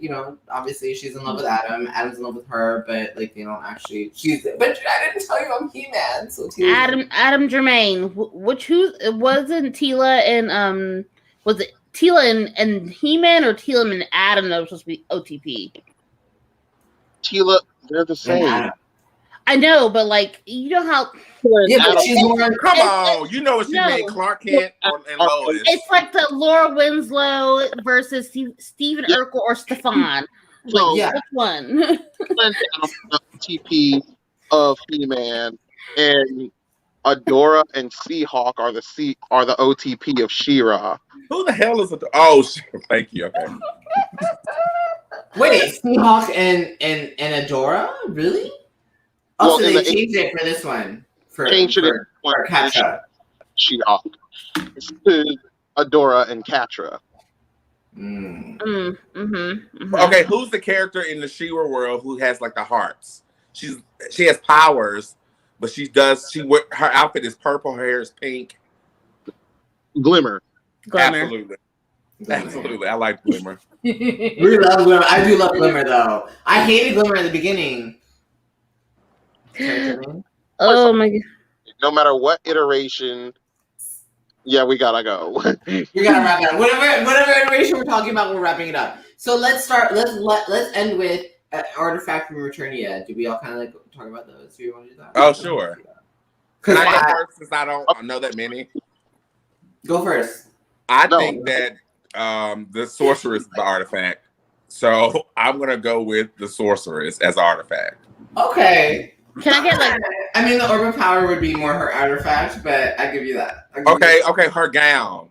obviously she's in love with Adam. Adam's in love with her, but like they don't actually but I didn't tell you I'm He-Man. So Tila Adam Jermaine, who wasn't Tila and was it Tila and He-Man or Tila and Adam that was supposed to be OTP? Tila, they're the same. I know, but like you know how. Yeah, but she's more. Come on, you know what she mean? Clark Kent and Lois. It's like the Laura Winslow versus Stephen Urkel or Stefan. So which one? TP of He-Man and Adora and Seahawk are the OTP of She-Ra. Who the hell is Adora? Oh, thank you. Okay. Wait, Seahawk and Adora? Really? Oh, so they changed it for this one. Changed it for Catra. She-Hulk. It's Adora and Catra. Okay, who's the character in the She-Ra world who has like the hearts? She has powers, but her outfit is purple, her hair is pink. Glimmer. Absolutely. I like Glimmer. We love Glimmer. I do love Glimmer though. I hated Glimmer in the beginning. Oh my god. No matter what iteration Yeah, we gotta go. We gotta wrap it up. Whatever iteration we're talking about, we're wrapping it up. So let's start. Let's end with Artifact from Returnia. Do we all kind of like talk about those? Do you want to do that? Oh, sure. Can I go first since I don't know that many? Go first. I think that the Sorceress is the artifact. So I'm gonna go with the Sorceress as artifact. Okay. Can I get like? I mean, the Orb of Power would be more her artifact, but I give you that. Okay, her gown.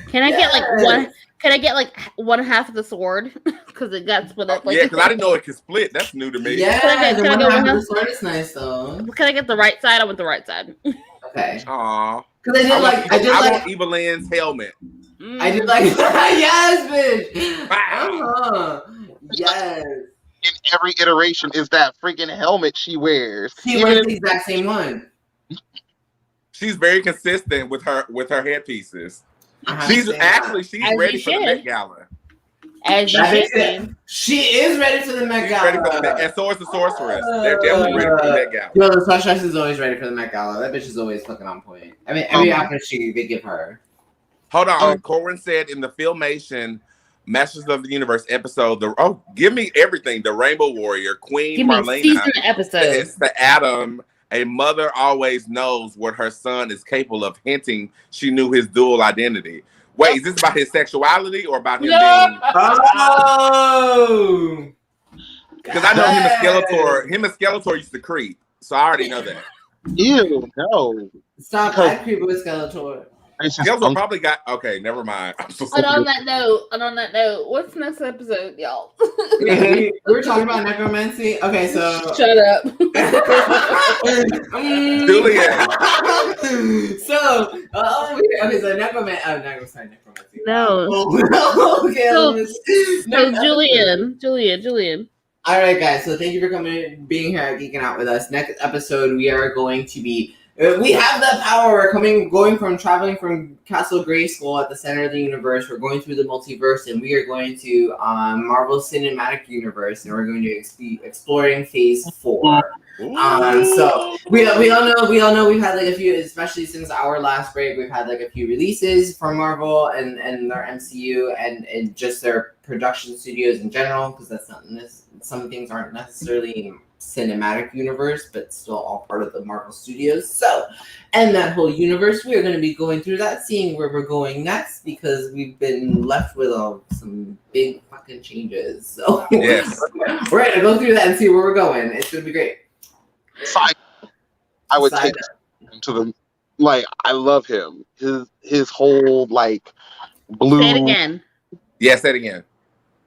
Can I get like one? Can I get like one half of the sword? Because it got split up. Like, yeah, because I didn't know it could split. That's new to me. Yeah, can I get one half of the sword is nice though. Can I get the right side? I want the right side. Okay. Aww. Because I want Evelyn's helmet. I did like yes, bitch. Yes. In every iteration is that freaking helmet she wears. She wears the exact same one. She's very consistent with her headpieces. She's ready for the Met Gala. As you should. She is ready for the Met Gala. And so is the Sorceress. They're definitely ready for the Met Gala. Yo, the Sorceress is always ready for the Met Gala. That bitch is always fucking on point. I mean, every outfit they give her. Hold on. Corin said in the Filmation Masters of the Universe episode, give me everything. The Rainbow Warrior, Queen Marlena. Season episode. It's the Adam. A mother always knows what her son is capable of, hinting she knew his dual identity. Wait, is this about his sexuality or about him being? Oh! Because I know him and Skeletor used to creep. So I already know that. Ew, no. Stop, I creep with Skeletor. Skeletor probably got okay. Never mind. I'm so and on that note, what's next episode, y'all? we were talking about necromancy. Okay, so shut up, Julian. So necromancy. No. Okay. Julian. All right, guys. So thank you for being here at Geeking Out with us. Next episode, we are going to be. We have the power. We're traveling from Castle Grayskull at the center of the universe. We're going through the multiverse, and we are going to Marvel Cinematic Universe, and we're going to be exploring Phase 4. So we all know we've had like a few, especially since our last break, we've had like a few releases from Marvel and their MCU and just their production studios in general, because that's not some things aren't necessarily cinematic universe, but still all part of the Marvel Studios. So, and that whole universe, we are going to be going through that, seeing where we're going next, because we've been left with some big fucking changes. So, yes, we're going to go through that and see where we're going. It's going to be great. I would take him to the I love him. His whole blue. Say it again. Yeah, say it again.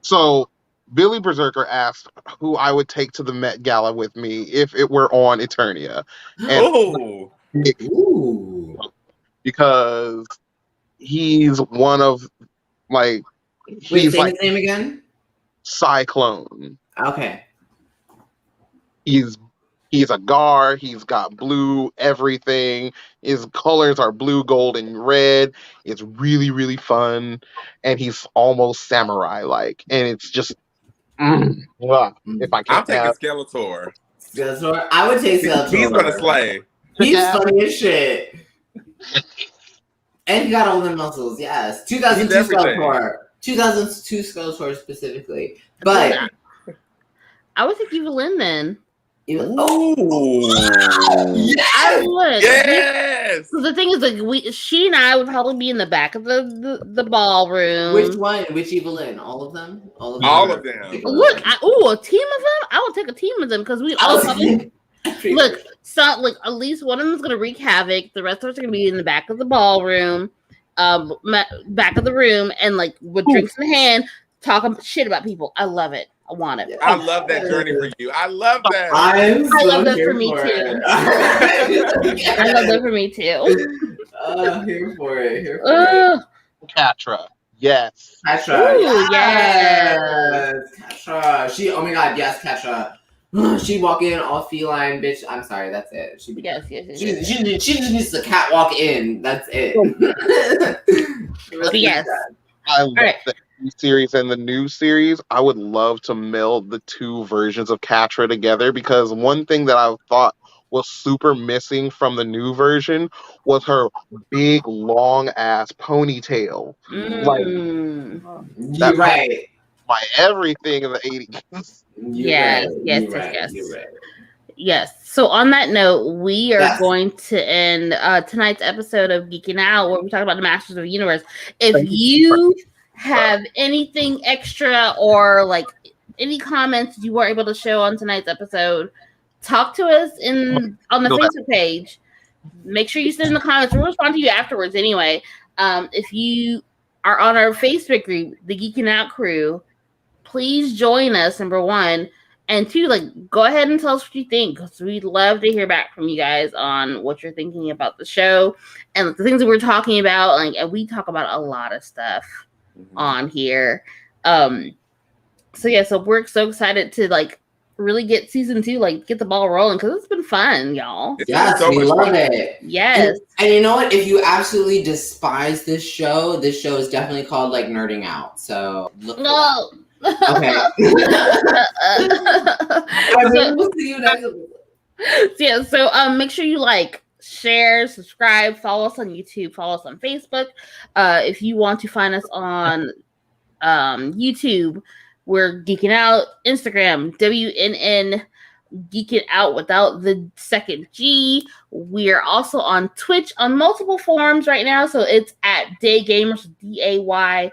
So. Billy Berserker asked who I would take to the Met Gala with me if it were on Eternia. And because he's one of Wait, say his name again? Cyclone. Okay. He's a Gar. He's got blue everything. His colors are blue, gold, and red. It's really, really fun, and he's almost samurai-like, and it's just. If I I'm taking Skeletor. Skeletor? I would take Skeletor. He's gonna slay. He's funny as shit. And he got all the muscles, yes. 2002 Skeletor. 2002 Skeletor specifically. But I would take Evelyn then. Oh, I would. Yes. So the thing is, she and I would probably be in the back of the ballroom. Which one? Which Evelyn? All of them. All of them. Look, a team of them. I would take a team of them because we all probably look. So at least one of them is gonna wreak havoc. The rest of us are gonna be in the back of the ballroom, back of the room, and with drinks in hand, talking shit about people. I love it. I want it. I love that journey for you. I love that. I love that for me too. I love that for me too. Here for it. Catra. Yes. Catra. Yes. Catra. Oh my god, yes, Catra. She walk in all feline, bitch. I'm sorry, that's it. She just needs to catwalk in. That's it. Yes. I love the series and the new series. I would love to meld the two versions of Catra together, because one thing that I thought was super missing from the new version was her big long ass ponytail. Like You're right. my everything in the 80s. Yes. You're right. Yes. So on that note, we are going to end tonight's episode of Geeking Out, where we talk about the Masters of the Universe. If you have anything extra or like any comments you weren't able to show on tonight's episode, talk to us on the Facebook page. Make sure you send in the comments. We'll respond to you afterwards anyway. If you are on our Facebook group, the Geeking Out crew, please join us, number one. And two, like, go ahead and tell us what you think, because we'd love to hear back from you guys on what you're thinking about the show and the things that we're talking about. Like, and we talk about a lot of stuff on here. So we're so excited to like really get season 2, like get the ball rolling, because it's been fun, y'all. Yes, we love it. Yes. And you know what? If you absolutely despise this show is definitely called like Nerding Out. So look for that. Okay. We'll see you next week. So make sure you like, share, subscribe, follow us on YouTube, follow us on Facebook. If you want to find us on YouTube, we're Geeking Out. Instagram, WNN Geekin Out without the second G. We're also on Twitch on multiple forms right now. So it's at Daygamers, DAYGAYMER.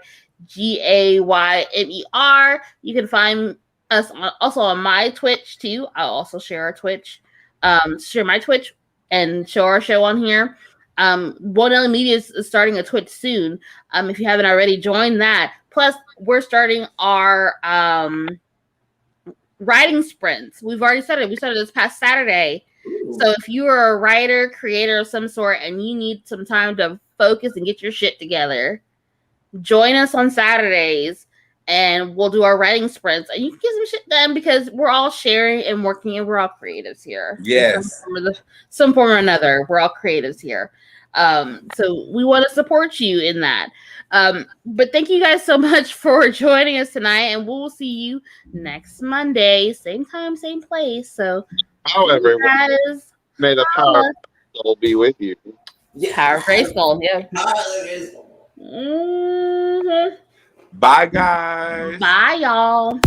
You can find us also on my Twitch too. I'll also share our Twitch, share my Twitch and show our show on here. One L Media is starting a Twitch soon. If you haven't already, join that. Plus, we're starting our writing sprints. We've already started. We started this past Saturday. Ooh. So if you are a writer, creator of some sort, and you need some time to focus and get your shit together, join us on Saturdays, and we'll do our writing sprints. And you can get some shit done, because we're all sharing and working, and we're all creatives here. Yes. Some form or another, we're all creatives here. So we want to support you in that. But thank you guys so much for joining us tonight, and we'll see you next Monday, same time, same place. So, however, guys, may the power of Grayskull be with you. Yeah. Power of Grayskull, yeah. Bye, guys. Bye, y'all.